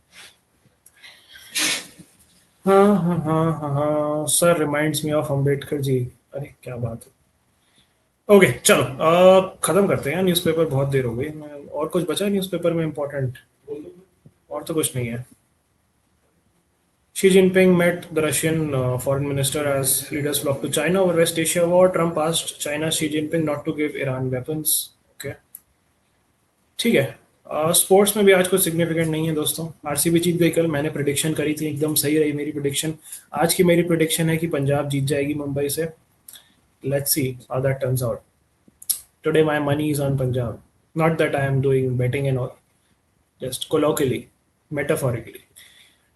हाँ हाँ हाँ हाँ हाँ. Sir reminds me of Ambedkar ji. अरे क्या बात है. ओके चलो, खत्म करते हैं. न्यूज़पेपर बहुत देर हो गई. और कुछ बचा है न्यूज़पेपर में इम्पोर्टेंट? और तो कुछ नहीं है. Xi Jinping met the Russian foreign minister as leaders flocked to China over West Asia war. Trump asked China Xi Jinping not to give Iran weapons. Okay. ठीक है. स्पोर्ट्स में भी आज कुछ सिग्निफिकेंट नहीं है दोस्तों. आरसीबी जीत गई कल. मैंने प्रिडिक्शन करी थी, एकदम सही रही मेरी प्रिडिक्शन. आज की मेरी प्रिडिक्शन है कि पंजाब जीत जाएगी मुंबई से. Let's see how that turns out. Today my money is on Punjab. Not that I am doing betting and all. Just colloquially, metaphorically.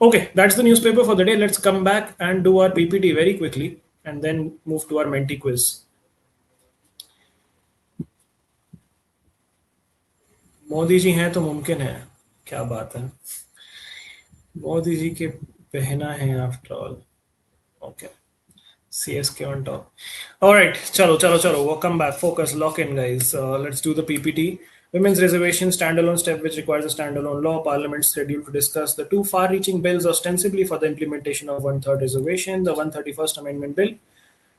Okay, that's the newspaper for the day. Let's come back and do our PPT very quickly and then move to our Menti quiz. Modi ji हैं तो मुमकिन है. क्या बात है. मोदी जी के बहना है after all. Okay. CSK on top. All right, chalo. Welcome back. Focus, lock in, guys. Let's do the PPT. Women's reservation standalone step, which requires a standalone law. Parliament scheduled to discuss the two far-reaching bills ostensibly for the implementation of one-third reservation. The 131st Amendment Bill,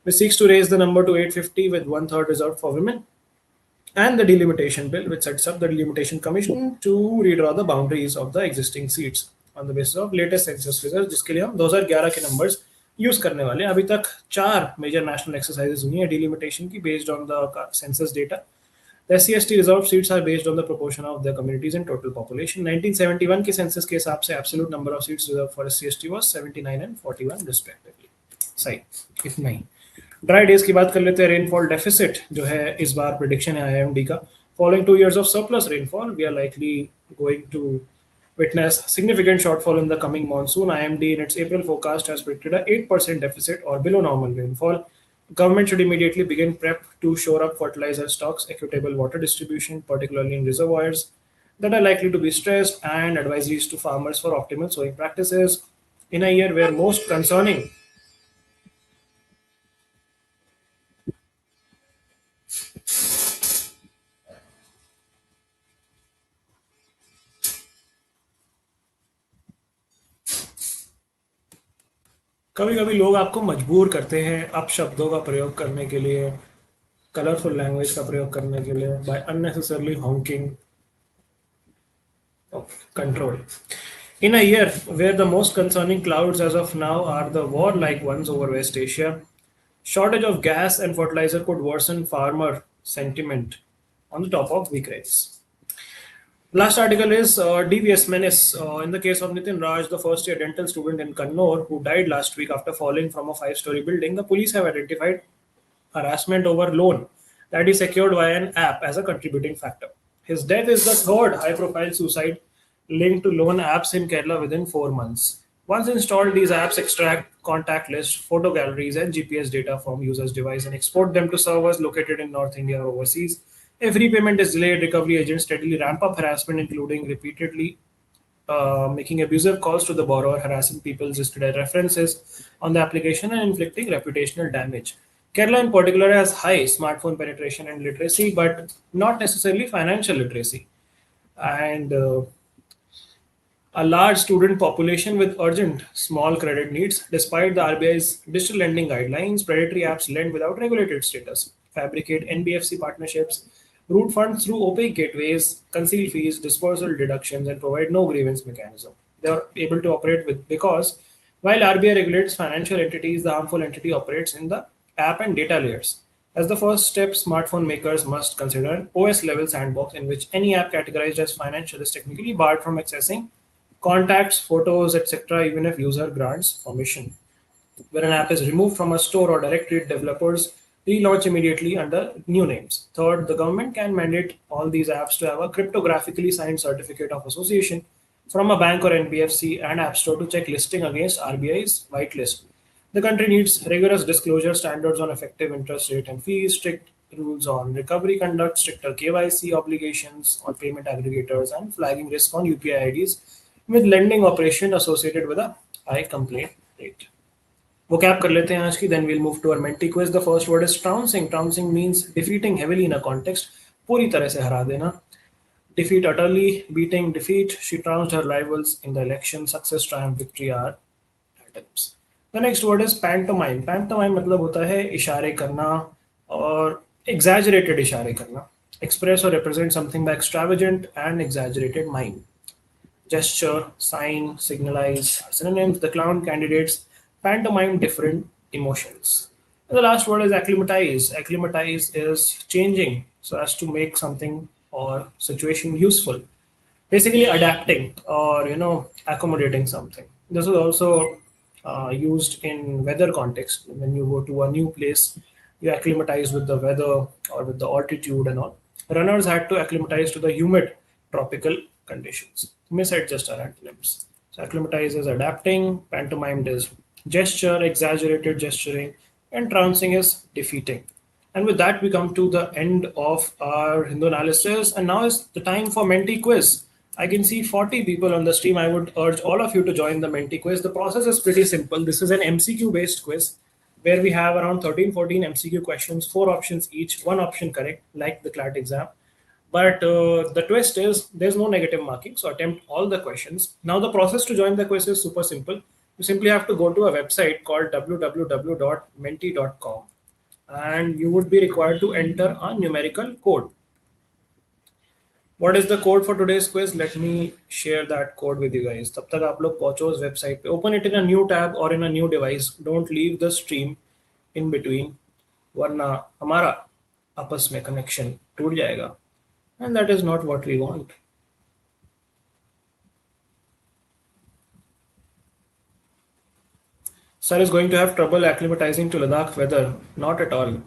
which seeks to raise the number to 850 with one-third reserved for women. And the delimitation bill, which sets up the delimitation commission to redraw the boundaries of the existing seats on the basis of latest census figures, जिसके लिए हम 2011 के numbers use करने वाले हैं. अभी तक 4 major national exercises हुई हैं डिलिमिटेशन की based on the census data. The SC/ST reserved seats are based on the proportion of their communities in total population. 1971 के सेंसस के हिसाब से absolute number of seats reserve for SC/ST was 79 and 41 respectively. सही, इतना ही. Dry days की बात कर लेते हैं. रेनफॉल डेफिसिट जो है इस बार प्रेडिक्शन है IMD का. Following 2 years of surplus rainfall, we are likely going to witness significant shortfall in the coming monsoon. IMD in its April forecast has predicted a 8% deficit or below normal rainfall. Government should immediately begin prep to shore up fertilizer stocks, equitable water distribution, particularly in reservoirs that are likely to be stressed, and advisories to farmers for optimal sowing practices in a year where most concerning कभी कभी लोग आपको मजबूर करते हैं अपशब्दों का प्रयोग करने के लिए, कलरफुल लैंग्वेज का प्रयोग करने के लिए, by unnecessarily honking control. In a year where the most concerning clouds as of now are the war-like ones over West Asia, shortage of gas and fertilizer could worsen farmer sentiment on the top of weak rates. Last article is devious menace. In the case of Nitin Raj, the first year dental student in Kannur who died last week after falling from a five-story building, the police have identified harassment over loan that is secured via an app as a contributing factor. His death is the third high profile suicide linked to loan apps in Kerala within 4 months. Once installed, these apps extract contact lists, photo galleries, and GPS data from users' device and export them to servers located in North India or overseas. If repayment is delayed, recovery agents steadily ramp up harassment, including repeatedly making abusive calls to the borrower, harassing people listed as references on the application, and inflicting reputational damage. Kerala, in particular, has high smartphone penetration and literacy, but not necessarily financial literacy. And a large student population with urgent small credit needs. Despite the RBI's digital lending guidelines, predatory apps lend without regulated status, fabricate NBFC partnerships, route funds through opaque gateways, conceal fees, dispersal deductions, and provide no grievance mechanism. They are able to operate with because while RBI regulates financial entities, the harmful entity operates in the app and data layers. As the first step, smartphone makers must consider an OS level sandbox in which any app categorized as financial is technically barred from accessing contacts, photos, etc., even if user grants permission. Where an app is removed from a store or directory, developers relaunch immediately under new names. Third, the government can mandate all these apps to have a cryptographically signed certificate of association from a bank or NBFC and App Store to check listing against RBI's whitelist. The country needs rigorous disclosure standards on effective interest rate and fees, strict rules on recovery conduct, stricter KYC obligations on payment aggregators, and flagging risk on UPI IDs with lending operation associated with a high complaint rate. वो cap कर लेते हैं आज की. Then we'll move to our Menti quiz. The first word is trouncing. Trouncing means defeating heavily in a context. पूरी तरह से हरा देना. Defeat utterly, beating, defeat. She trounced her rivals in the election. Success, triumph, victory are atoms. The next word is pantomime. Pantomime मतलब होता है इशारे करना और exaggerated इशारे करना. Express or represent something by extravagant and exaggerated mime. Gesture, sign, signalize, synonyms. The clown candidates pantomime different emotions. And the last word is acclimatize. Acclimatize is changing so as to make something or situation useful. Basically adapting or accommodating something. This is also used in weather context. When you go to a new place, you acclimatize with the weather or with the altitude and all. Runners had to acclimatize to the humid tropical conditions. Misadjust our antonyms. So acclimatize is adapting, pantomimed is gesture, exaggerated gesturing, and trouncing is defeating. And with that, we come to the end of our Hindu analysis. And now is the time for Menti quiz. I can see 40 people on the stream. I would urge all of you to join the Menti quiz. The process is pretty simple. This is an MCQ based quiz where we have around 13, 14 MCQ questions, 4 options each, one option correct, like the CLAT exam. But the twist is there's no negative marking, so attempt all the questions. Now, the process to join the quiz is super simple. You simply have to go to a website called www.menti.com and you would be required to enter a numerical code. What is the code for today's quiz? Let me share that code with you guys. तब तक आप लोग पहुंचो उस website पे. Open it in a new tab or in a new device. Don't leave the stream in between, वरना हमारा आपस में कनेक्शन टूट जाएगा. And that is not what we want. Sir is going to have trouble acclimatizing to Ladakh weather. Not at all.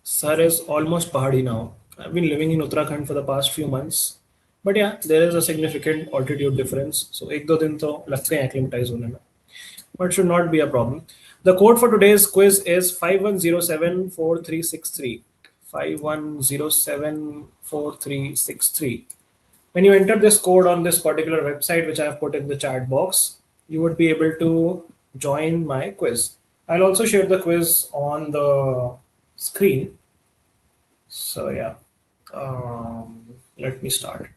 Sir is almost Pahadi now. I've been living in Uttarakhand for the past few months. But yeah, there is a significant altitude difference. So एक दो दिन तो लगते हैं acclimatize होने में. But should not be a problem. The code for today's quiz is 51074363. 51074363. When you enter this code on this particular website, which I have put in the chat box, you would be able to join my quiz. I'll also share the quiz on the screen. So yeah, let me start.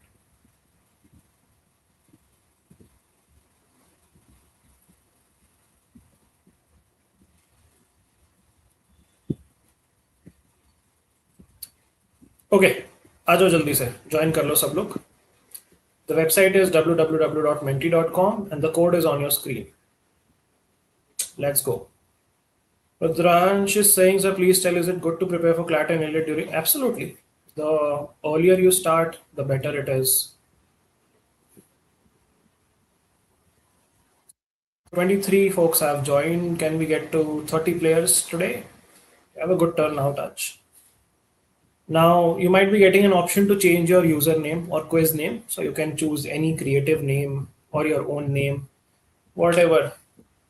Okay, आ जाओ जल्दी से, join कर लो सब लोग. The website is www.menti.com and the code is on your screen. Let's go. Rudransh is saying, sir, please tell, is it good to prepare for CLAT and LA during? Absolutely. The earlier you start, the better it is. 23 folks have joined. Can we get to 30 players today? Have a good turnout, Touch. Now, you might be getting an option to change your username or quiz name. So you can choose any creative name or your own name, whatever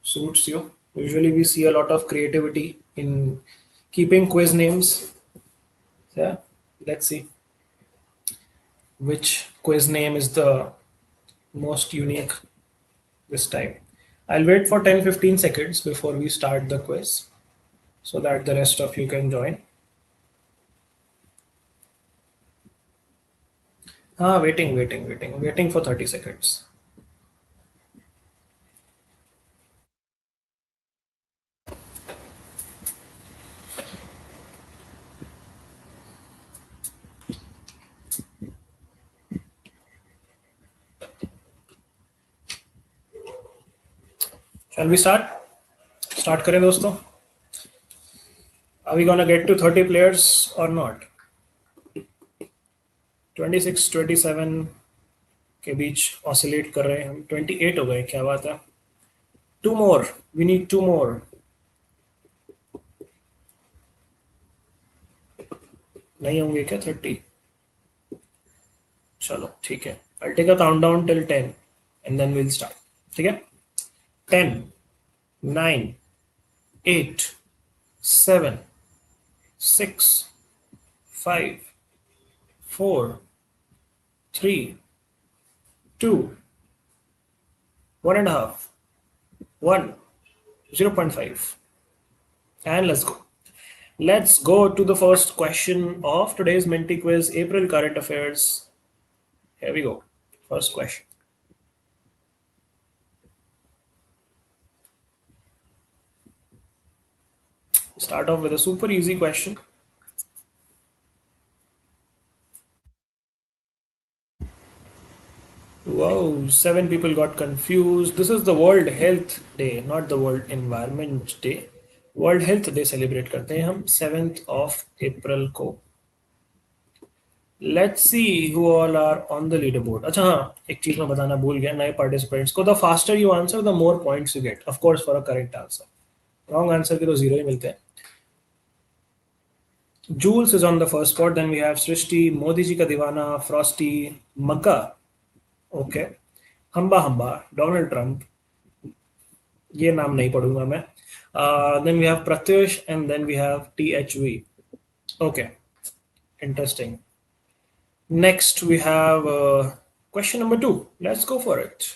suits you. Usually, we see a lot of creativity in keeping quiz names. Yeah, let's see which quiz name is the most unique this time. I'll wait for 10-15 seconds before we start the quiz so that the rest of you can join. Waiting for 30 seconds. Shall we start? Start करें दोस्तों. Are we gonna get to 30 players or not? 26, 27 के बीच oscillate कर रहे हैं हम. 28 हो गए, क्या बात है. Two more. We need two more. नहीं होंगे क्या 30? चलो ठीक है. I'll take a countdown till 10 and then we'll start. ठीक है? 10, 9, 8, 7, 6, 5, 4, 3, 2, 1.5, 1, 0.5. And let's go. Let's go to the first question of today's Menti quiz, April current affairs. Here we go. First question. Start off with a super easy question. Wow, 7 people got confused. This is the World Health Day, not the World Environment Day. World Health Day celebrate करते हैं हम 7th of April को. Let's see who all are on the leaderboard. अच्छा हाँ, एक चीज मैं बताना भूल गया नए participants को. The faster you answer, the more points you get. Of course, for a correct answer. Wrong answer के तो 0 ही मिलते हैं. Jules is on the first spot. Then we have Srishti, Modi ji ka Divana, Frosty, Magga. Okay. हम्बा हम्बा, Donald Trump. ये नाम नहीं पढ़ूंगा मैं. Then we have Pratyush and then we have THV. Okay. Interesting. Next we have question number 2. Let's go for it.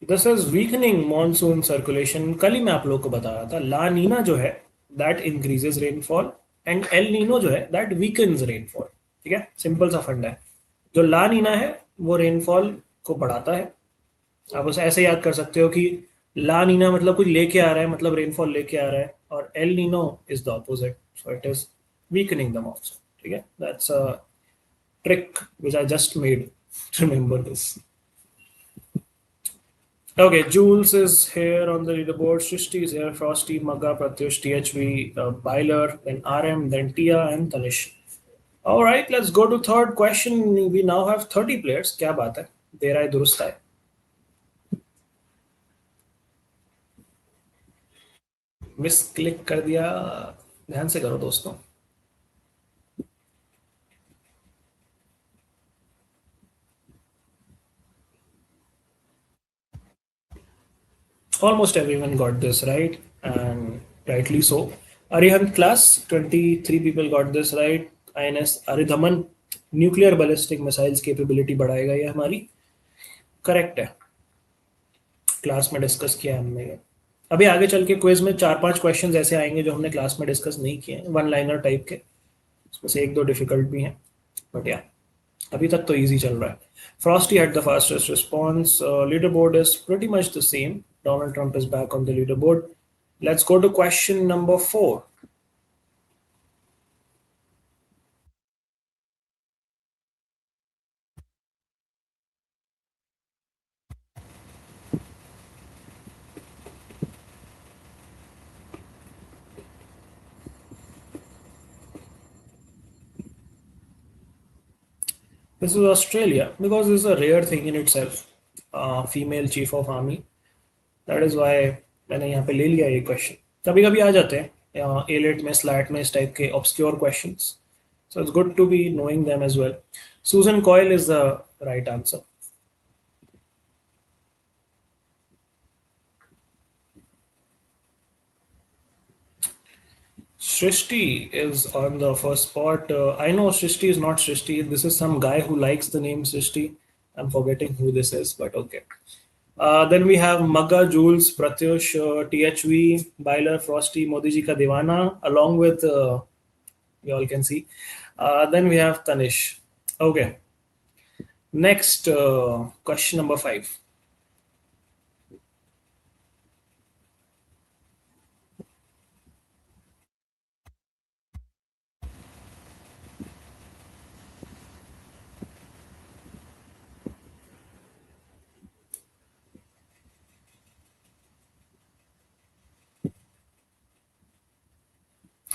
This is weakening monsoon circulation. कल ही मैं आप लोगों को बता रहा था, ला नीना जो है that increases rainfall and El Nino जो है दैट वीकन्स रेनफॉल. ठीक है, सिंपल सा फंडा है. जो ला नीना है वो रेनफॉल को बढ़ाता है. आप उसे ऐसे याद कर सकते हो कि ला नीना मतलब कुछ लेके आ रहा है, मतलब रेनफॉल लेके आ रहा है, और El Nino is the opposite, so it is weakening the monsoon. ठीक है, that's a trick which I just made. Remember this. Okay, Jules is here on the leaderboard. Shrishti is here. Frosty, Magga, Pratyush, THV, Byler, then RM, then Tia, and Tanish. All right, let's go to third question. We now have 30 players. क्या बात है? देर आए दुरुस्त आए. Miss click कर दिया. ध्यान से करो दोस्तों. Almost everyone got this right, and rightly so. Arihant class, 23 people got this right. INS Aridhaman, nuclear ballistic missiles capability बढ़ाएगा ये हमारी. करेक्ट है, क्लास में डिस्कस किया हमने ये. अभी आगे चल के क्विज में 4-5 क्वेश्चंस ऐसे आएंगे जो हमने क्लास में डिस्कस नहीं किए हैं, वन लाइनर टाइप के। उसमें से एक दो डिफिकल्ट भी हैं, बट या अभी तक तो इजी चल रहा है. Frosty had the fastest response. Leaderboard is pretty much the same. Donald Trump is back on the leaderboard. Let's go to question number 4. This is Australia because this is a rare thing in itself. Female chief of army. That is why मैंने यहाँ पे ले लिया ये question. कभी कभी आ जाते हैं एलेट में, स्लैट में, इस टाइप के obscure questions. So it's good to be knowing them as well. Susan Coyle is the right answer. Shrishti is on the first spot. I know Shrishti is not Shrishti. This is some guy who likes the name Shrishti. I'm forgetting who this is, but okay. Then we have Magga, Jules, Pratyush, THV, Byler, Frosty, Modi ji ka Divana, along with, you all can see. Then we have Tanish. Okay. Next, question number 5.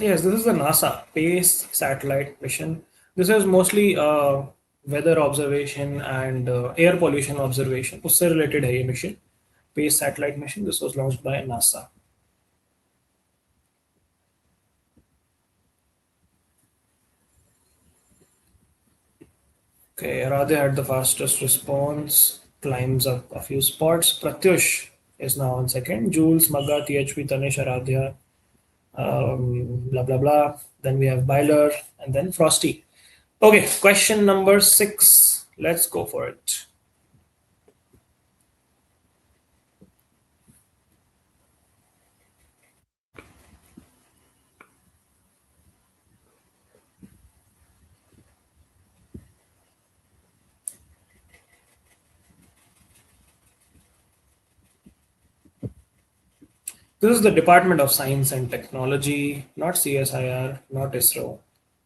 Yes, this is the NASA Space Satellite mission. This is mostly weather observation and air pollution observation. उससे related है ये mission. Space Satellite mission. This was launched by NASA. Okay, Radhe had the fastest response. Climbs up a few spots. Pratyush is now on second. Jules, Magga, THP, Tanish, Aradhya, blah blah blah. Then we have Byler and then Frosty. Okay, question number 6. Let's go for it. This is the Department of Science and Technology, not CSIR, not ISRO.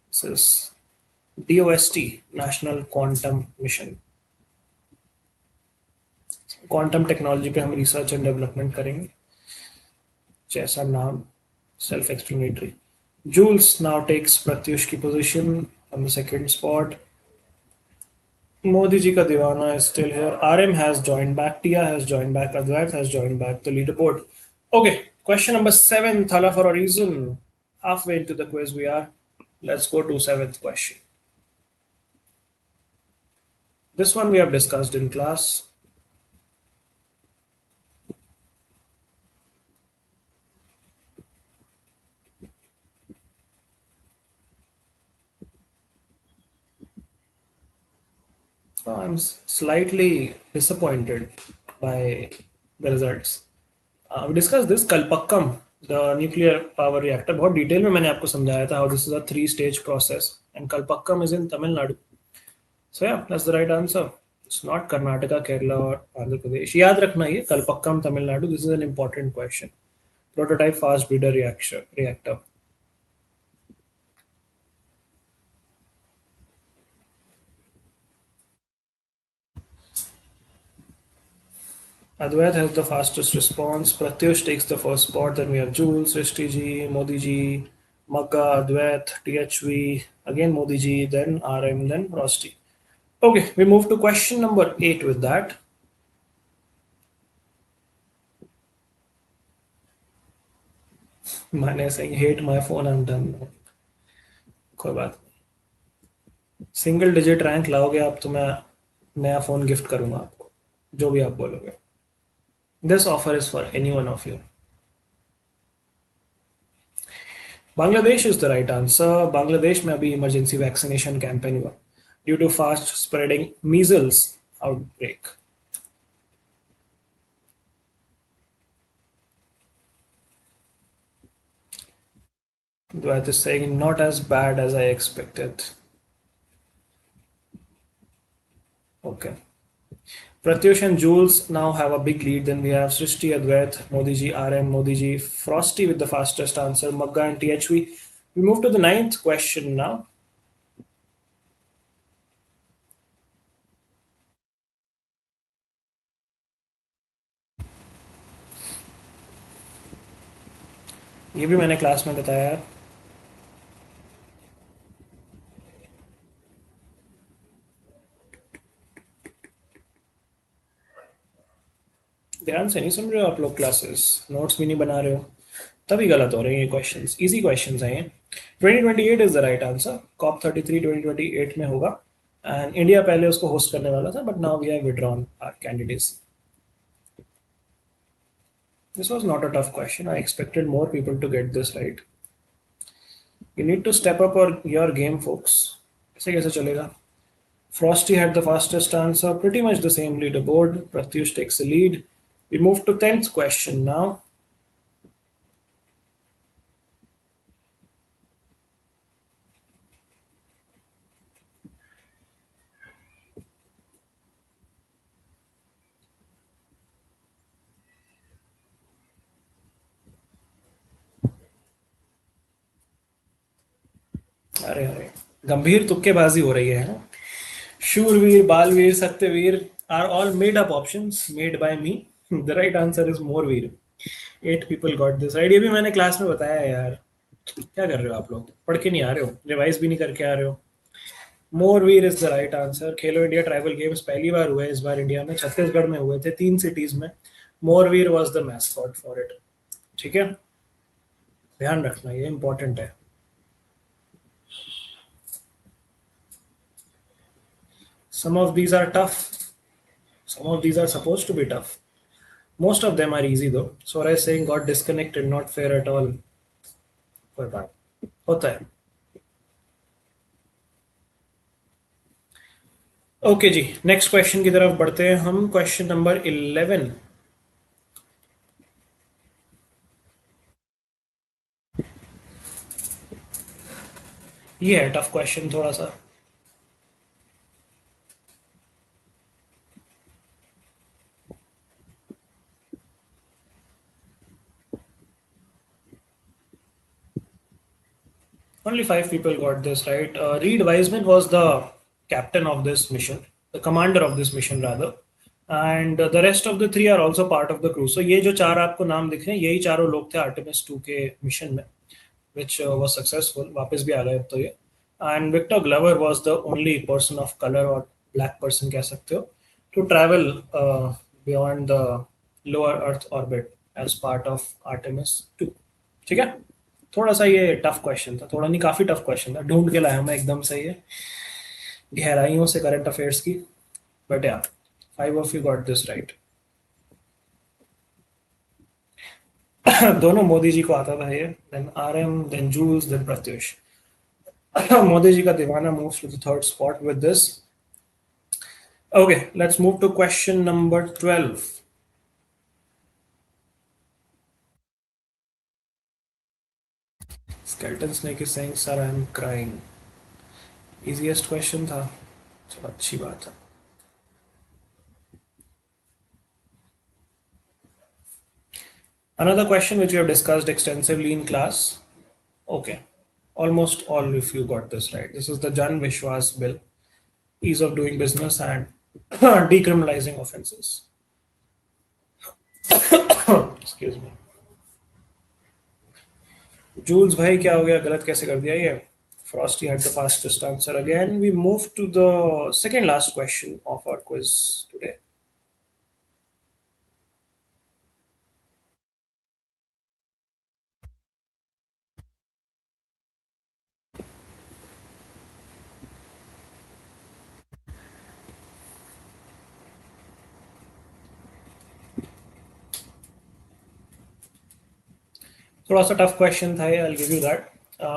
This is DOST, National Quantum Mission. Quantum technology पे हम research and development करेंगे. जैसा नाम, self explanatory. Jules now takes Pratyush की position on the second spot. Modi ji ka Divana is still here. RM has joined back. Tia has joined back. Advait has joined back the leaderboard. Okay, question number 7. Thala for a reason. Halfway into the quiz we are. Let's go to 7th question. This one we have discussed in class. I'm slightly disappointed by the results. We discussed this Kalpakkam, the nuclear power reactor. बहुत detail में मैंने आपको समझाया था how this is a 3-stage process, and Kalpakkam is in Tamil Nadu. So yeah, that's the right answer. It's not Karnataka, Kerala, or Andhra Pradesh. याद रखना ये Kalpakkam, Tamil Nadu. This is an important question. Prototype fast breeder reactor. Advait has the fastest response. Pratyush takes the first spot. Then we have Jules, Srishti ji, Modi ji, Magga, Advait, THV, again Modi ji, then RM, then Rosti. Okay, we move to question number 8 with that. मैंने saying hate my phone, I'm done. कोई बात नहीं. Single digit rank लाओगे आप तो मैं नया phone gift करूंगा आपको, जो भी आप बोलोगे. This offer is for any one of you. Bangladesh is the right answer. Bangladesh में अभी emergency vaccination campaign हुआ due to fast spreading measles outbreak. Dwight is saying not as bad as I expected. Okay. Pratyush and Jules now have a big lead. Then we have Srishti, Advait, Modi ji, RM, Modi ji, Frosty with the fastest answer, Magga and THV. We move to the ninth question now. ये भी मैंने class में बताया यार. ध्यान से नहीं सुन रहे हो आप लोग क्लासेस, नोट्स भी नहीं बना रहे हो, तभी गलत हो रहे हैं ये क्वेश्चंस. इजी क्वेश्चंस हैं ये. 2028 is the right answer. COP 33 2028 में होगा एंड इंडिया पहले उसको होस्ट करने वाला था, but now we have withdrawn our candidates. This was not a tough question. I expected more people to get this right. You need to step up your game, folks. ऐसे कैसे चलेगा? Frosty had the fastest answer, pretty much the same leaderboard. Pratyush takes the lead. We move to 10th question now. अरे अरे, गंभीर तुक्केबाजी हो रही है. शूरवीर, Baalveer, Satyavir are all made up options made by me. The right answer is मोरवीर. 8 people got this right. ये भी मैंने क्लास में बताया है यार. क्या कर रहे हो आप लोग? पढ़ के नहीं आ रहे हो, रिवाइज भी नहीं करके आ रहे हो. मोरवीर is the right answer. Khelo India tribal games पहली बार हुए इस बार इंडिया में. छत्तीसगढ़ में हुए थे 3 सिटीज में. मोरवीर was the mascot for it. ठीक है, ध्यान रखना, ये इंपॉर्टेंट है. Some of these are tough. Some of these are supposed to be tough. Most of them are easy though. So I saying got disconnected, not fair at all. कोई बात होता है. ओके जी, नेक्स्ट क्वेश्चन की तरफ बढ़ते हैं हम. Question number 11. ये है टफ क्वेश्चन थोड़ा सा. Only 5 people got this right. Reed Wiseman was the captain of this mission, the commander of this mission rather, and the rest of the 3 are also part of the crew. So ये जो 4 आपको नाम दिख रहे हैं, यही चारों लोग थे आर्टेमिस 2 के मिशन में, which was successful. वापस भी आ गए अब तो ये. And Victor Glover was the only person of color or black person कह सकते हो to travel beyond the lower Earth orbit as part of Artemis 2. ठीक है, थोड़ा सा ये टफ क्वेश्चन था. थोड़ा नहीं, काफी टफ क्वेश्चन था. ढूंढ के लाया मैं एकदम से ये गहराइयों से करंट अफेयर्स की. बट या 5 of you got this right. दोनों मोदी जी को आता था ये. Then RM, then Jules, then Pratyush. Modi ji का दीवाना moves to the third spot with this. Okay, let's move to question number 12. Skeleton Snake is saying, "Sir, I am crying." Easiest question था, चलो अच्छी बात है. Another question which we have discussed extensively in class. Okay, almost all of you got this right. This is the Jan Vishwas bill, ease of doing business and decriminalizing offenses. Excuse me. Jules भाई क्या हो गया, गलत कैसे कर दिया ये? Frosty had the fastest answer again. We move to the second last question of our quiz today. थोड़ा सा टफ क्वेश्चन था ये, आई गिव यू दैट.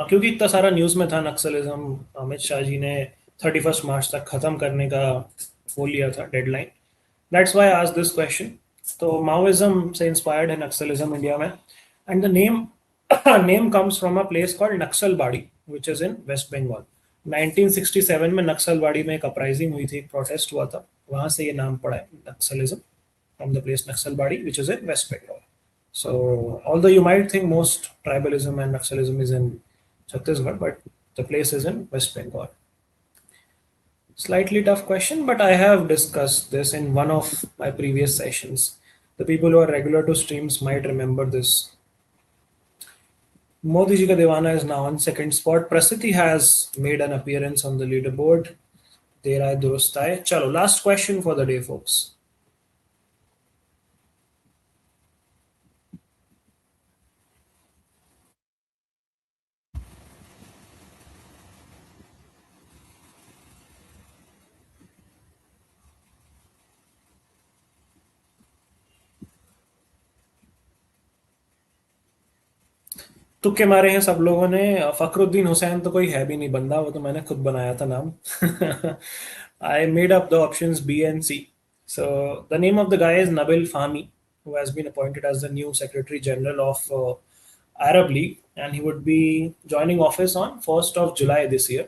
क्योंकि इतना सारा न्यूज़ में था नक्सलिज्म. अमित शाह जी ने 31 मार्च तक ख़त्म करने का वो लिया था डेडलाइन. दैट्स व्हाई आज दिस क्वेश्चन. तो माओइज्म से इंस्पायर्ड है नक्सलिज्म इंडिया में. And the name name comes from a place called Naxalbari, which is in West Bengal. 1967 में नक्सलवाड़ी में एक अपराइजिंग हुई थी, एक प्रोटेस्ट हुआ था, वहां से ये नाम पड़ा है Naxalism, from the place Naxalbari, which is in West Bengal. So, although you might think most tribalism and Naxalism is in Chhattisgarh, but the place is in West Bengal. Slightly tough question, but I have discussed this in one of my previous sessions. The people who are regular to streams might remember this. Modi ji ka Devana is now on second spot. Prasiti has made an appearance on the leaderboard. Tera hai durust hai. Chalo, last question for the day, folks. तुक्के मारे हैं सब लोगों ने। फखरुद्दीन हुसैन तो कोई है भी नहीं बंदा, वो तो मैंने खुद बनाया था नाम। I made up the options B and C. So the name of the guy is Nabil Fahmy, who has been appointed as the new Secretary General of Arab League, and he would be joining office on 1st of July this year,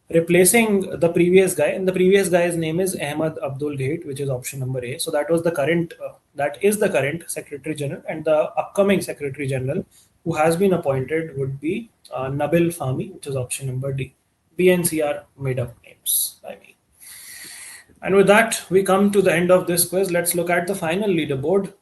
replacing the previous guy. And the previous guy's name is Ahmad Abdul Gate, which is option number A. So that was the current, that is the current Secretary General, and the upcoming Secretary General who has been appointed would be Nabil Fahmy, which is option number D. B and C are made up names by me. And with that, we come to the end of this quiz. Let's look at the final leaderboard.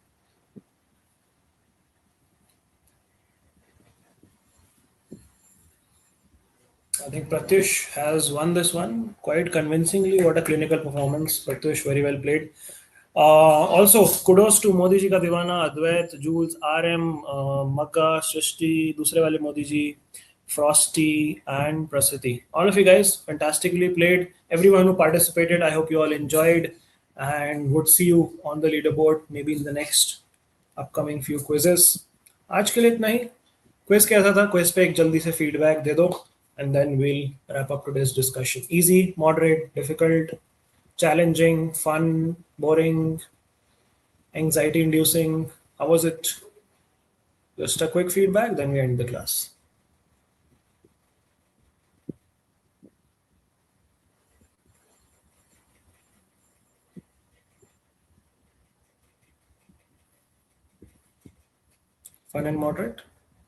I think Pratyush has won this one quite convincingly. What a clinical performance. Pratyush, very well played. Also, kudos to Modi ji ka Divana, Advait, Jules, RM, Makka, Srishti, दूसरे वाले Modi ji, Frosty, and Prasiti. All of you guys fantastically played. Everyone who participated, I hope you all enjoyed, and would see you on the leaderboard maybe in the next upcoming few quizzes. आज के लिए इतना ही. Quiz कैसा था? Quiz पे एक जल्दी से फीडबैक दे दो, and then we'll wrap up today's discussion. Easy, moderate, difficult, challenging, fun, boring, anxiety inducing? How was it? Just a quick feedback, then we end the class. Fun and moderate?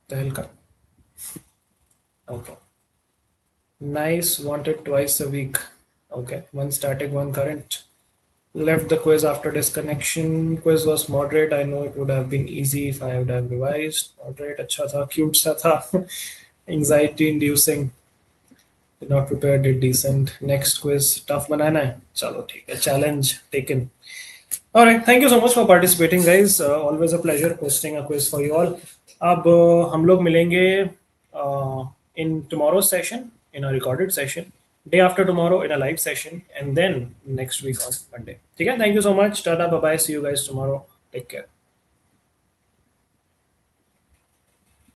The hell ka? Okay. Nice, wanted twice a week. Okay, one static, one current. Left the quiz after disconnection. Quiz was moderate. I know it would have been easy if I would have revised. Moderate, अच्छा था, cute सा था. Anxiety inducing. Did not prepare, did decent. Next quiz, tough बनाना है. चलो ठीक है, challenge taken. All right, thank you so much for participating, guys. Always a pleasure hosting a quiz for you all. अब हम लोग मिलेंगे in tomorrow's session, in a recorded session, day after tomorrow in a live session, and then next week on Monday. Okay, thank you so much. Tata, bye bye. See you guys tomorrow. Take care.